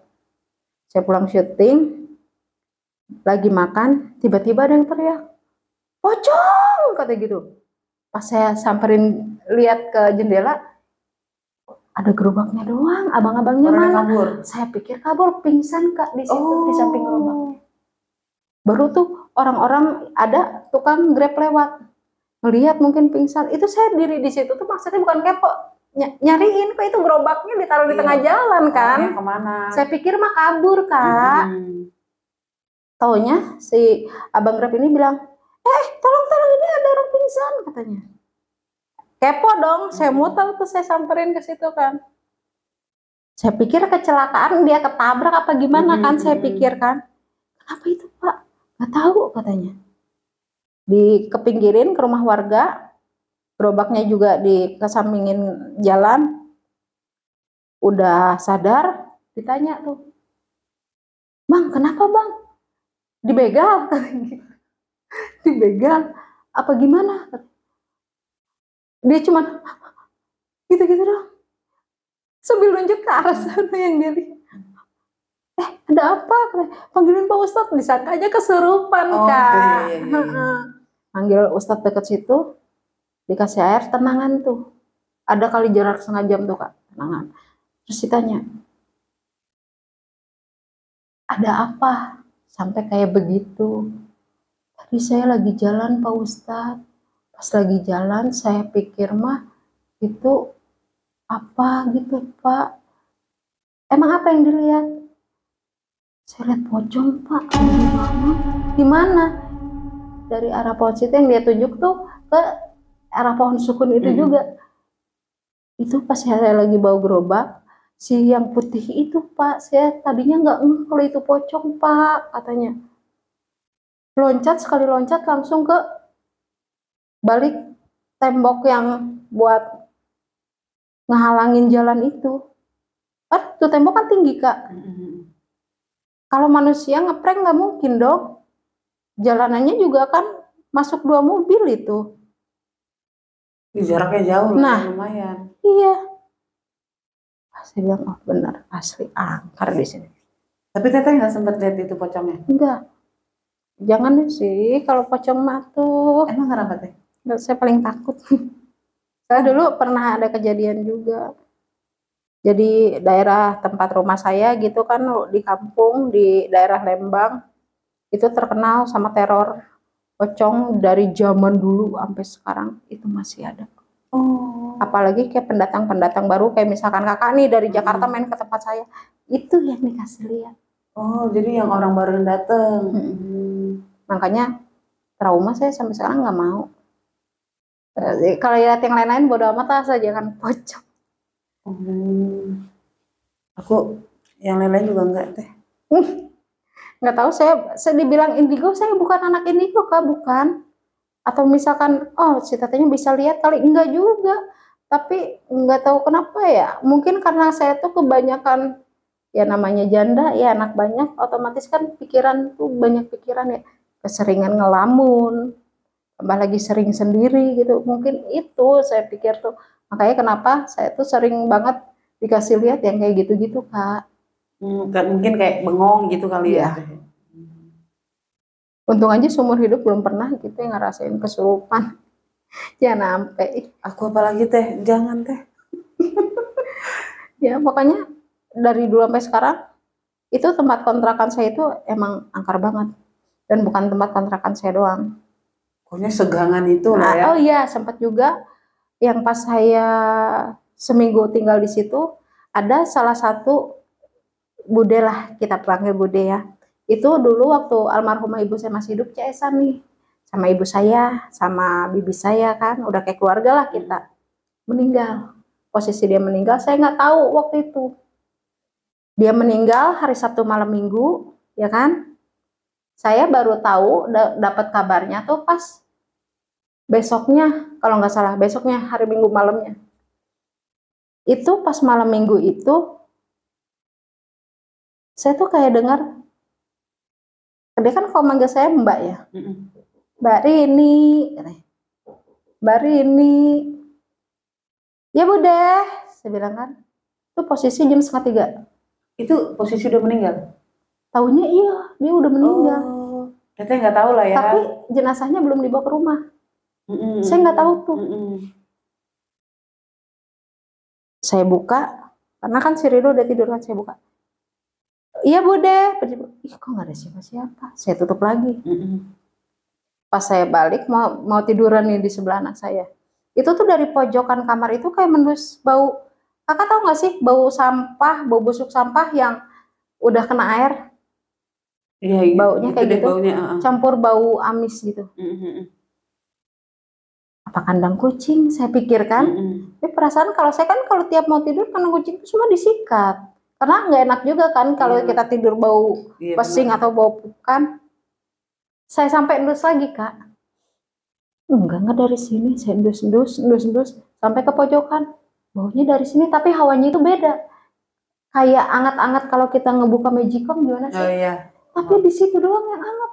Saya pulang syuting, lagi makan, tiba-tiba ada yang teriak, pocong, kata gitu. Pas saya samperin lihat ke jendela, ada gerobaknya doang, abang-abangnya mana? Kabur. Saya pikir kabur, pingsan Kak di situ, di samping gerobaknya. Baru tuh orang-orang, ada tukang Grab lewat, ngelihat mungkin pingsan. Itu saya diri di situ tuh maksudnya bukan kepo, nyariin kok itu gerobaknya ditaruh di tengah jalan kan. Kemana? Saya pikir mah kabur Kak. Taunya si abang Grab ini bilang, tolong ini ada orang pingsan katanya. Kepo dong, saya muter tuh, saya samperin ke situ kan. Saya pikir kecelakaan, dia ketabrak apa gimana kan, saya pikir kan. Kenapa itu Pak? Nggak tahu katanya. Dikepinggirin ke rumah warga, gerobaknya juga dikesampingin jalan. Udah sadar, ditanya tuh, Bang kenapa Bang? Dibegal katanya. Dibegal apa gimana? Dia cuma gitu-gitu dong, sambil nunjuk ke arah sana yang dia lihat. Ada apa? Panggilin Pak Ustadz, disangka aja kesurupan Kak. Panggil Ustadz deket situ, dikasih air tenangan tuh, ada kali jarak 1/2 jam tuh Kak, tenangan. Terus ditanya, ada apa sampai kayak begitu? Tadi saya lagi jalan Pak Ustadz, pas lagi jalan saya pikir mah itu apa gitu Pak. Emang apa yang dilihat? Saya lihat pocong Pak. Gimana? Dari arah pohon situ yang dia tunjuk tuh ke arah pohon sukun itu juga. Itu pas saya lagi bawa gerobak, si yang putih itu Pak, saya tadinya nggak kalau itu pocong Pak katanya. Loncat, sekali loncat langsung ke balik tembok yang buat ngehalangin jalan itu. Kan tuh tembok kan tinggi Kak. Kalau manusia ngeprank nggak mungkin dong. Jalanannya juga kan masuk 2 mobil itu. Jaraknya jauh, lumayan. Iya. Saya bilang, oh benar, asli angker di sini. Tapi Teteh nggak sempat lihat itu pocongnya? Enggak. Jangan sih kalau pocong mah tuh. Emang kenapa Teh? Saya paling takut. Saya dulu pernah ada kejadian juga. Jadi daerah tempat rumah saya gitu kan, di kampung di daerah Lembang, itu terkenal sama teror pocong dari zaman dulu sampai sekarang itu masih ada. Apalagi kayak pendatang-pendatang baru, kayak misalkan kakak nih dari Jakarta main ke tempat saya, itu yang dikasih lihat. Jadi yang orang baru dateng. Makanya trauma saya sampai sekarang nggak mau. Kalau lihat yang lain-lain bodo amat aja, jangan pocong. Aku yang lain-lain juga enggak Teh. Nggak tahu, saya dibilang indigo, saya bukan anak indigo Kak, bukan. Atau misalkan, si tetenya bisa lihat kali, enggak juga. Tapi nggak tahu kenapa ya, mungkin karena saya tuh kebanyakan Ya namanya janda ya anak banyak, otomatis kan pikiran tuh banyak pikiran ya, keseringan ngelamun, tambah lagi sering sendiri gitu, mungkin itu saya pikir tuh, makanya kenapa saya tuh sering banget dikasih lihat yang kayak gitu-gitu Kak. Mungkin kayak bengong gitu kali ya Iya, Teh. untung aja seumur hidup belum pernah gitu yang ngerasain kesurupan. Jangan sampai. Aku apalagi Teh, jangan Teh. Ya pokoknya dari dulu sampai sekarang itu tempat kontrakan saya itu emang angker banget, dan bukan tempat kontrakan saya doang. Pokoknya segangan itu lah Nah, ya. oh iya sempat juga yang pas saya seminggu tinggal di situ, ada salah satu bude lah, kita panggil bude ya. Itu dulu waktu almarhumah ibu saya masih hidup CS-an nih. Sama ibu saya, sama bibi saya kan, udah kayak keluarga lah kita. Meninggal. Posisi dia meninggal, saya nggak tahu waktu itu. Dia meninggal hari Sabtu malam Minggu, ya kan? Saya baru tahu, dapat kabarnya tuh pas besoknya, kalau nggak salah, besoknya hari Minggu malamnya. Itu pas malam Minggu itu, saya tuh kayak dengar, dia kan kalau manggil saya Mbak ya, Mbak Rini, Mbak Rini, ya Bude, saya bilang kan, itu posisi jam 2:30. Itu posisi udah meninggal? Tahunya iya, dia udah meninggal. Oh, Teteh nggak tahu lah ya. Tapi jenazahnya belum dibawa ke rumah. Saya nggak tahu tuh. Saya buka, karena kan si Rido udah tidur kan, saya buka. Iya Bude, ih kok nggak ada siapa-siapa. Saya tutup lagi. Pas saya balik mau tiduran nih di sebelah anak saya, itu tuh dari pojokan kamar itu kayak mendus bau. Kakak tahu nggak sih bau sampah, bau busuk sampah yang udah kena air? Iya, Baunya gitu kayak deh, gitu, baunya. campur bau amis gitu. Apa kandang kucing? Saya pikirkan. Tapi perasaan kalau saya kan kalau tiap mau tidur kandang kucing itu semua disikat. Karena nggak enak juga kan kalau Iya. kita tidur bau Iya, pesing benar. atau bau pukan. Saya sampai endus lagi Kak. Enggak dari sini. Saya endus sampai ke pojokan. Baunya dari sini tapi hawanya itu beda. Kayak anget-anget kalau kita ngebuka magicom gimana sih? Oh iya. Tapi di situ doang yang anget.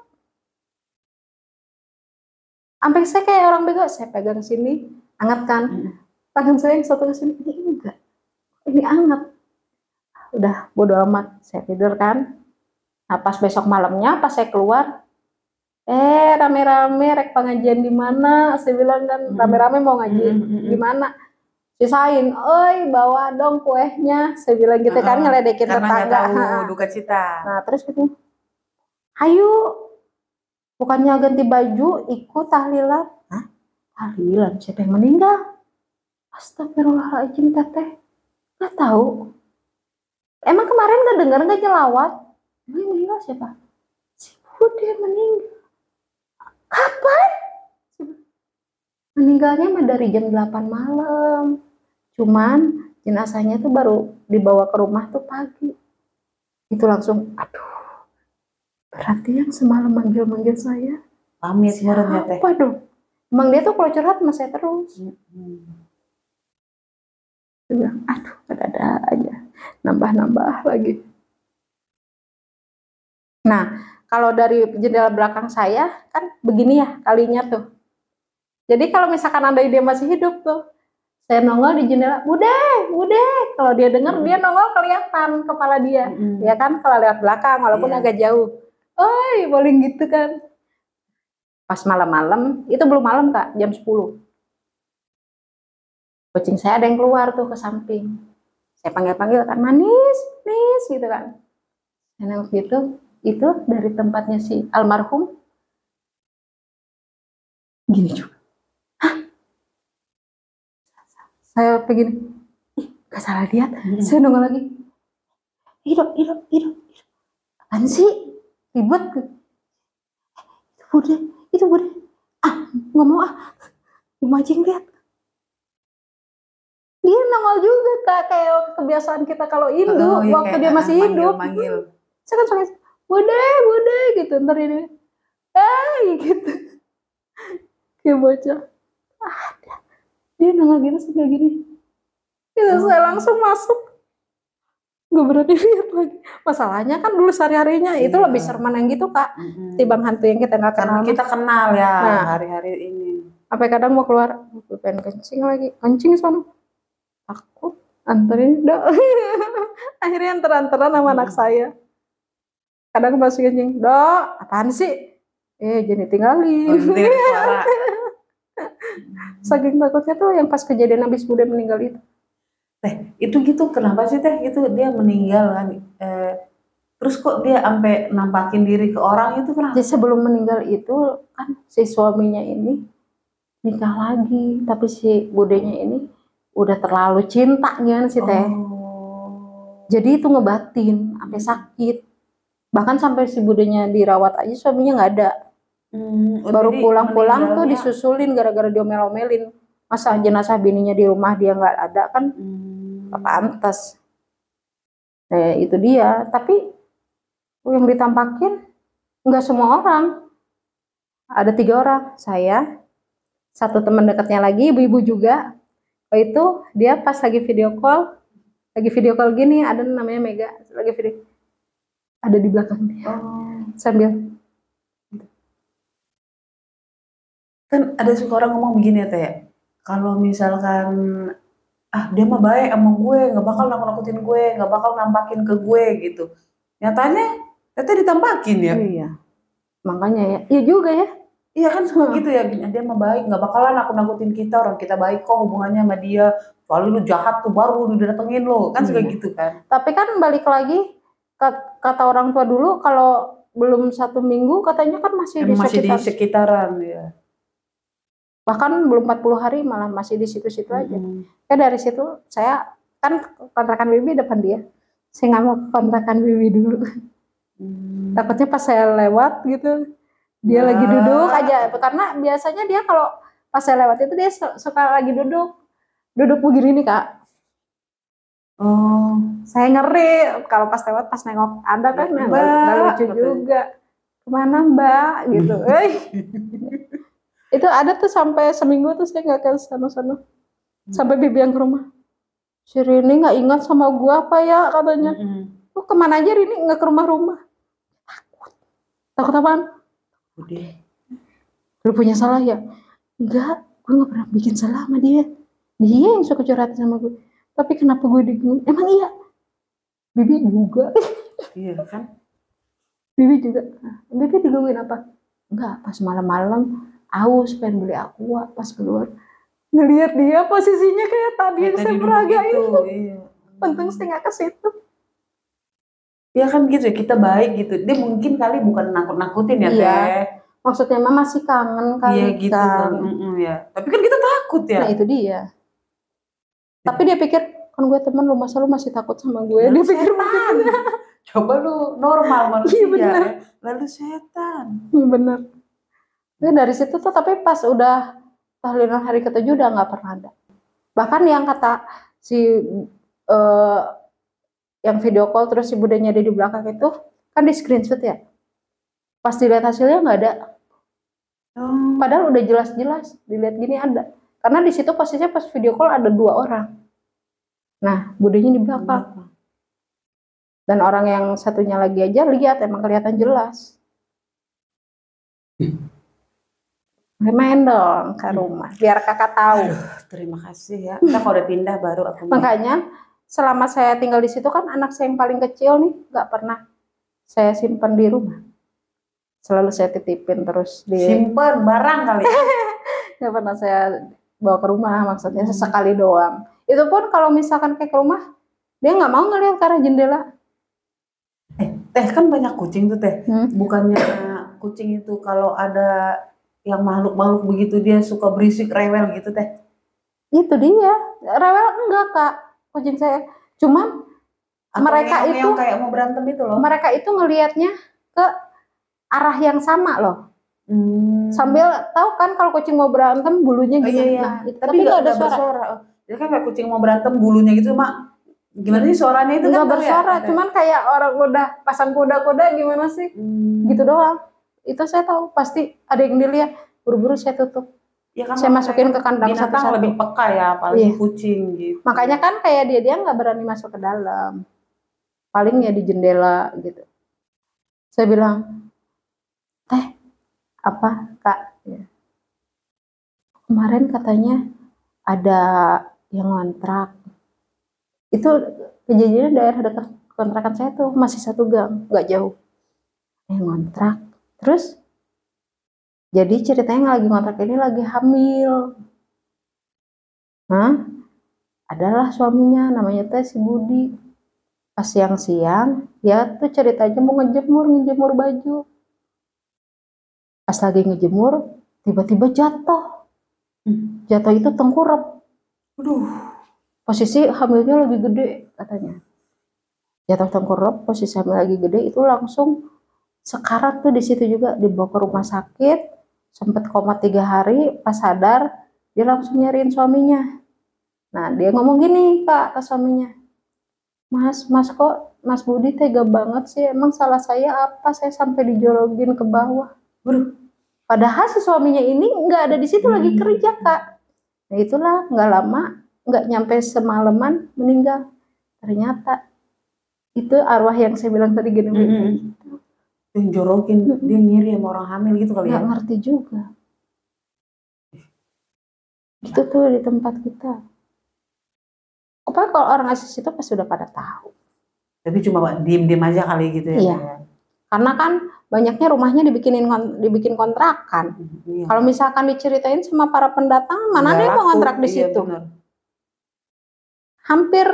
Sampai saya kayak orang bego, saya pegang sini, anget kan. Tangan saya yang satu ke sini, ini enggak. Ini anget. Udah bodo amat, saya tidur kan. Nah pas besok malamnya, pas saya keluar, rame-rame rek pengajian di mana? Saya bilang kan rame-rame mau ngaji di mana? Sisain, oi bawa dong kuehnya. Saya bilang gitu kan ngeledekin tetangga. Karena nggak tahu duka cita. Nah terus gitu, ayo, bukannya ganti baju, ikut tahlilan. Hah? Tahlilan? Siapa yang meninggal? Astagfirullahaladzim teteh. Nggak tahu. Emang kemarin nggak dengar nggak nyelawat? Emang yang meninggal siapa? Si Bude meninggal. Kapan? Meninggalnya mah dari jam 8 malam. Cuman jenazahnya tuh baru dibawa ke rumah tuh pagi. Itu langsung, aduh. Berarti yang semalam manggil-manggil saya. Pamit murahnya teh. Apa dong? Emang dia tuh kalau curhat sama saya terus. Dia bilang, aduh ada aja. Nambah-nambah lagi. Nah, kalau dari jendela belakang saya, kan begini ya kalinya tuh. Jadi kalau misalkan andai dia masih hidup tuh, saya nongol di jendela, Bude. Kalau dia dengar, dia nongol kelihatan kepala dia. Ya kan, kalau lewat belakang, walaupun agak jauh. Oi, boleh gitu kan. Pas malam-malam, itu belum malam Kak, jam 10. Kucing saya ada yang keluar tuh ke samping. Saya panggil-panggil kan, manis gitu kan. Enak gitu, itu dari tempatnya si almarhum. Gini juga. Hah? Saya begini, gak salah lihat. Saya nongol lagi. Hidup. Apaan sih? Ribet. Itu Bude. Nggak mau Lumajing lihat. Dia nongol juga Kak, kayak kebiasaan kita kalau Indo waktu dia masih hidup. Manggil. Saya kan suka Bude gitu, ntar ini gitu. Kayak bocah. Dia nongol gitu sampai gini. Itu saya langsung masuk. nggak berani lihat lagi. Masalahnya kan dulu sehari-harinya itu Iya. lebih serem yang gitu Kak, timbang hantu yang kita nggak Karena kenal. kita kenal ya Nah. hari-hari ini. Apa kadang mau keluar, gue pengen kencing lagi, kencing sono, takut, anterin dong. Akhirnya anter-anteran sama anak saya. Kadang masih kencing, dok, apaan sih? Jadi tinggalin. Dengar suara. Saking takutnya tuh yang pas kejadian habis Bude meninggal itu. Teh, itu gitu kenapa sih teh? Itu dia meninggal kan? Terus kok dia sampai nampakin diri ke orang itu kenapa? Jadi sebelum meninggal itu kan si suaminya ini nikah lagi, tapi si Budenya ini udah terlalu cinta kan si teh. Jadi itu ngebatin sampai sakit. Bahkan sampai si Budenya dirawat aja suaminya nggak ada. Baru pulang-pulang tuh disusulin gara-gara diomel-omelin. Masa jenazah bininya di rumah dia nggak ada kan? Gak pantas. Nah itu dia. Tapi yang ditampakin nggak semua orang. Ada 3 orang. Saya, satu teman dekatnya lagi, ibu-ibu juga. Itu dia pas lagi video call gini, ada namanya Mega, lagi video, ada di belakang dia. Sambil kan ada suka orang ngomong begini ya teh, kalau misalkan dia mah baik sama gue, nggak bakal nakut-nakutin gue, nggak bakal nampakin ke gue gitu. Nyatanya teteh ditampakin ya. Iya. Makanya ya, iya juga ya. Iya kan suka gitu ya, dia mah baik, nggak bakalan nakut-nakutin kita, orang kita baik kok hubungannya sama dia. Kecuali lu jahat tuh baru lu didatengin lo, kan suka gitu kan. Tapi kan balik lagi kata orang tua dulu kalau belum 1 minggu katanya kan masih di sekitaran ya. Bahkan belum 40 hari malah masih di situ-situ aja. Dari situ saya kan kontrakan Bibi depan dia. Saya nggak mau kontrakan Bibi dulu. Takutnya pas saya lewat gitu, dia lagi duduk aja. Karena biasanya dia kalau pas saya lewat itu dia suka lagi duduk begini nih Kak. Saya ngeri kalau pas lewat pas nengok ada kan nggak lucu juga. Kemana Mbak gitu. Itu ada tuh sampai seminggu tuh saya nggak ke sana-sana. Sampai Bibi yang ke rumah. Si Rini nggak ingat sama gua apa ya katanya. Lu kemana aja Rini nggak ke rumah-rumah? Takut apaan? Lu punya salah ya? Enggak, gue nggak pernah bikin salah sama dia. Dia yang suka curhat sama gue. Tapi kenapa gue diganggu? Emang iya? Bibi juga. Iya kan? Bibi juga. Bibi digangguin apa? Enggak, pas malam-malam aus pengen beli aqua, pas keluar ngelihat dia posisinya kayak tadi yang saya peragain itu. Iya. Untung saya nggak ke situ. Ya kan gitu ya, kita baik gitu. Dia mungkin kali bukan nakut-nakutin ya teh. Maksudnya mah masih kangen kali. Iya gitu kan. Ya. Tapi kan kita takut ya. Nah itu dia. Tapi dia pikir kan gue temen lu, masa lu masih takut sama gue? Dia pikir begitu. Coba lu normal manusia ya. Lalu setan. Bener. Nah, dari situ tuh tapi pas udah tahlilan hari ke-7 udah nggak pernah ada. Bahkan yang kata si yang video call terus si Budenya ada di belakang itu kan di screenshot ya. Pas dilihat hasilnya nggak ada. Padahal udah jelas-jelas dilihat gini ada. Karena di situ posisinya pas video call ada 2 orang. Nah, Budenya di belakang. Dan orang yang satunya lagi aja lihat emang kelihatan jelas. Main dong ke rumah biar kakak tahu. Terima kasih ya. Kita kalau udah pindah baru aku. Makanya selama saya tinggal di situ kan anak saya yang paling kecil nih nggak pernah saya simpan di rumah. Selalu saya titipin terus di. Simpen barang kali. Nggak pernah saya bawa ke rumah, maksudnya sesekali doang. Itu pun kalau misalkan kayak ke rumah dia nggak mau ngelihat ke arah jendela. Teh kan banyak kucing tuh teh. Bukannya kucing itu kalau ada yang makhluk-makhluk begitu dia suka berisik rewel gitu teh? Itu dia, rewel enggak Kak, kucing saya. Cuman atau mereka itu kayak mau berantem itu loh. Mereka itu ngelihatnya ke arah yang sama loh. Sambil tahu kan kalau kucing mau berantem bulunya gitu. Iya. Tapi nggak ada suara. Jadi kan kayak kucing mau berantem bulunya gitu mak. Gimana sih suaranya itu? Nggak bersuara, cuman kayak orang udah pasang kuda-kuda gimana sih? Gitu doang. Itu saya tahu pasti ada yang dilihat, buru-buru saya tutup. Ya kan, saya masukin ke kandang satu-satu. Lebih peka ya, apalagi kucing gitu. Makanya kan kayak dia nggak berani masuk ke dalam. paling ya di jendela gitu. Saya bilang, teh apa kak, ya. Kemarin katanya ada yang ngontrak, itu kejadiannya daerah dekat kontrakan saya tuh, masih 1 gang, nggak jauh, yang ngontrak. Terus jadi ceritanya lagi ngontrak ini lagi hamil. Hah? Adalah suaminya, namanya teh si Budi. Pas siang-siang, ya tuh ceritanya mau ngejemur baju. Pas lagi ngejemur, tiba-tiba jatuh. Jatuh itu tengkurap. Aduh. Posisi hamilnya lagi gede katanya. Jatuh tengkurap, posisi hamil lagi gede, itu langsung sekarat tuh di situ juga, dibawa ke rumah sakit, sempat koma 3 hari, pas sadar dia langsung nyariin suaminya. Nah dia ngomong gini kak ke suaminya, mas kok Mas Budi tega banget sih, emang salah saya apa, saya sampai dijologin ke bawah. Padahal si suaminya ini nggak ada di situ, lagi kerja kak. Nah itulah, nggak lama, nggak nyampe semalaman meninggal. Ternyata itu arwah yang saya bilang tadi gini. Yang jorokin, dia ngiri sama orang hamil gitu kali ya. Nggak ngerti juga. Itu tuh di tempat kita. Apa kalau orang asli situ pasti sudah pada tahu. Tapi cuma diem-diem aja kali gitu ya. Iya. Karena kan banyaknya rumahnya dibikin kontrakan. Iya. Kalau misalkan diceritain sama para pendatang, mana ada yang mau ngontrak di situ? Bener. Hampir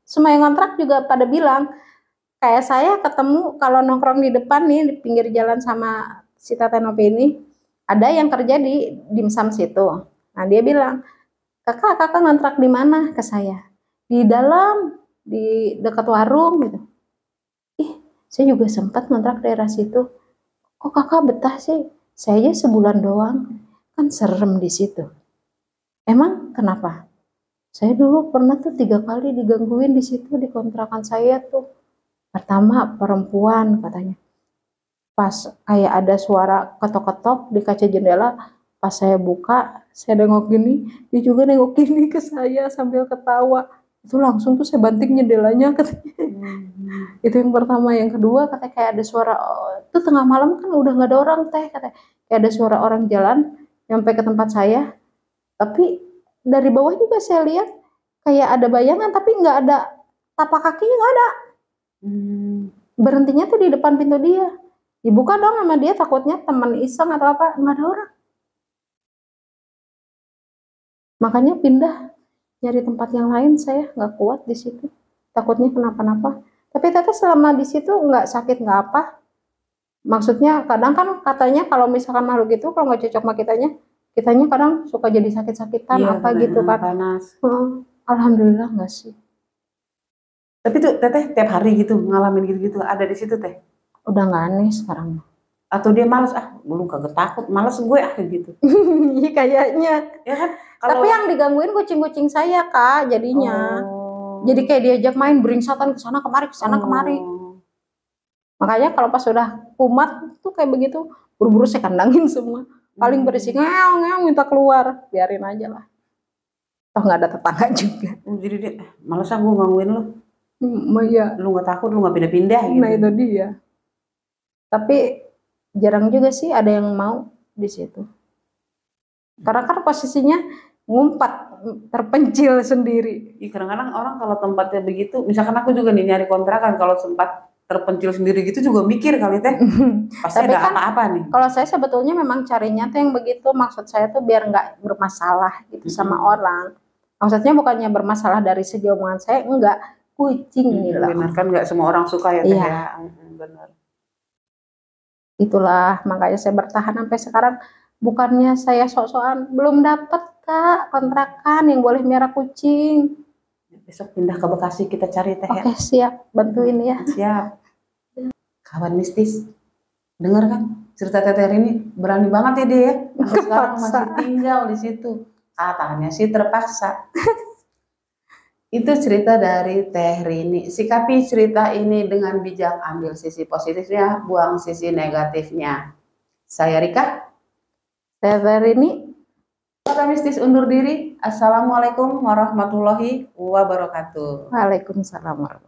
semua yang ngontrak juga pada bilang, kayak saya ketemu kalau nongkrong di depan nih di pinggir jalan sama si Tatenope ini, ada yang kerja di dimsum situ. Nah dia bilang, kakak ngontrak di mana ke saya? Di dalam, di dekat warung gitu. Ih, saya juga sempat ngontrak daerah situ. Kok kakak betah sih? Saya aja sebulan doang, kan serem di situ. Emang kenapa? Saya dulu pernah tuh 3 kali digangguin di situ di kontrakan saya tuh. Pertama perempuan katanya. Pas kayak ada suara ketok-ketok di kaca jendela, pas saya buka, saya nengok gini, dia juga nengok gini ke saya sambil ketawa. Itu langsung tuh saya banting jendelanya katanya. Itu yang pertama. Yang kedua katanya kayak ada suara, itu tengah malam kan udah nggak ada orang teh, katanya kayak ada suara orang jalan nyampe ke tempat saya, tapi dari bawah juga saya lihat kayak ada bayangan, tapi nggak ada tapak kakinya, nggak ada. Berhentinya tuh di depan pintu dia. Dibuka dong sama dia, takutnya teman iseng atau apa, nggak ada orang. Makanya pindah nyari tempat yang lain, saya nggak kuat di situ, takutnya kenapa-napa. Tapi teteh selama di situ nggak sakit nggak apa. Maksudnya kadang kan katanya kalau misalkan makhluk itu kalau nggak cocok sama kitanya kadang suka jadi sakit-sakitan, iya, apa gitu kan. Panas. Alhamdulillah nggak sih. Tapi tuh teteh tiap hari gitu ngalamin gitu-gitu ada di situ teh? Udah nggak aneh sekarang. Atau dia males, belum kagak takut, males gue gitu. Iya kayaknya. Ya kan? Tapi yang digangguin kucing-kucing saya kak jadinya. Jadi kayak diajak main beringsatan kesana kemari kemari. Makanya kalau pas sudah kumat tuh kayak begitu, buru-buru saya kandangin semua. Paling berisik ngeong minta keluar, biarin aja lah. Toh nggak ada tetangga juga. Jadi dia males gue gangguin lo. Iya. Lu nggak takut, lu nggak pindah-pindah gitu. Nah itu dia. Tapi jarang juga sih ada yang mau di situ. Karena kan posisinya ngumpat, terpencil sendiri. Kadang-kadang orang kalau tempatnya begitu, misalkan aku juga nih nyari kontrakan, kalau sempat terpencil sendiri gitu juga mikir kali teh. Pasti ada kan, apa-apa nih. Kalau saya sebetulnya memang carinya tuh yang begitu, maksud saya tuh biar nggak bermasalah gitu sama orang. Maksudnya bukannya bermasalah dari segi omongan saya, enggak, kucing ini lah. Benar kan nggak semua orang suka ya teh ya. Benar. Itulah makanya saya bertahan sampai sekarang. Bukannya saya sok-sokan, belum dapat kak kontrakan yang boleh merah kucing. Besok pindah ke Bekasi kita cari teh ya. Oke siap, bantuin ya. Siap. Kawan mistis, dengar kan cerita teteh ini, berani banget ya dia ya. Sekarang masih tinggal di situ. Katanya sih terpaksa. Itu cerita dari Teh Rini. Sikapi cerita ini dengan bijak, ambil sisi positifnya, buang sisi negatifnya. Saya Rika. Saya Teh Rini. Kata mistis undur diri. Assalamualaikum warahmatullahi wabarakatuh. Waalaikumsalam warahmatullahi wabarakatuh.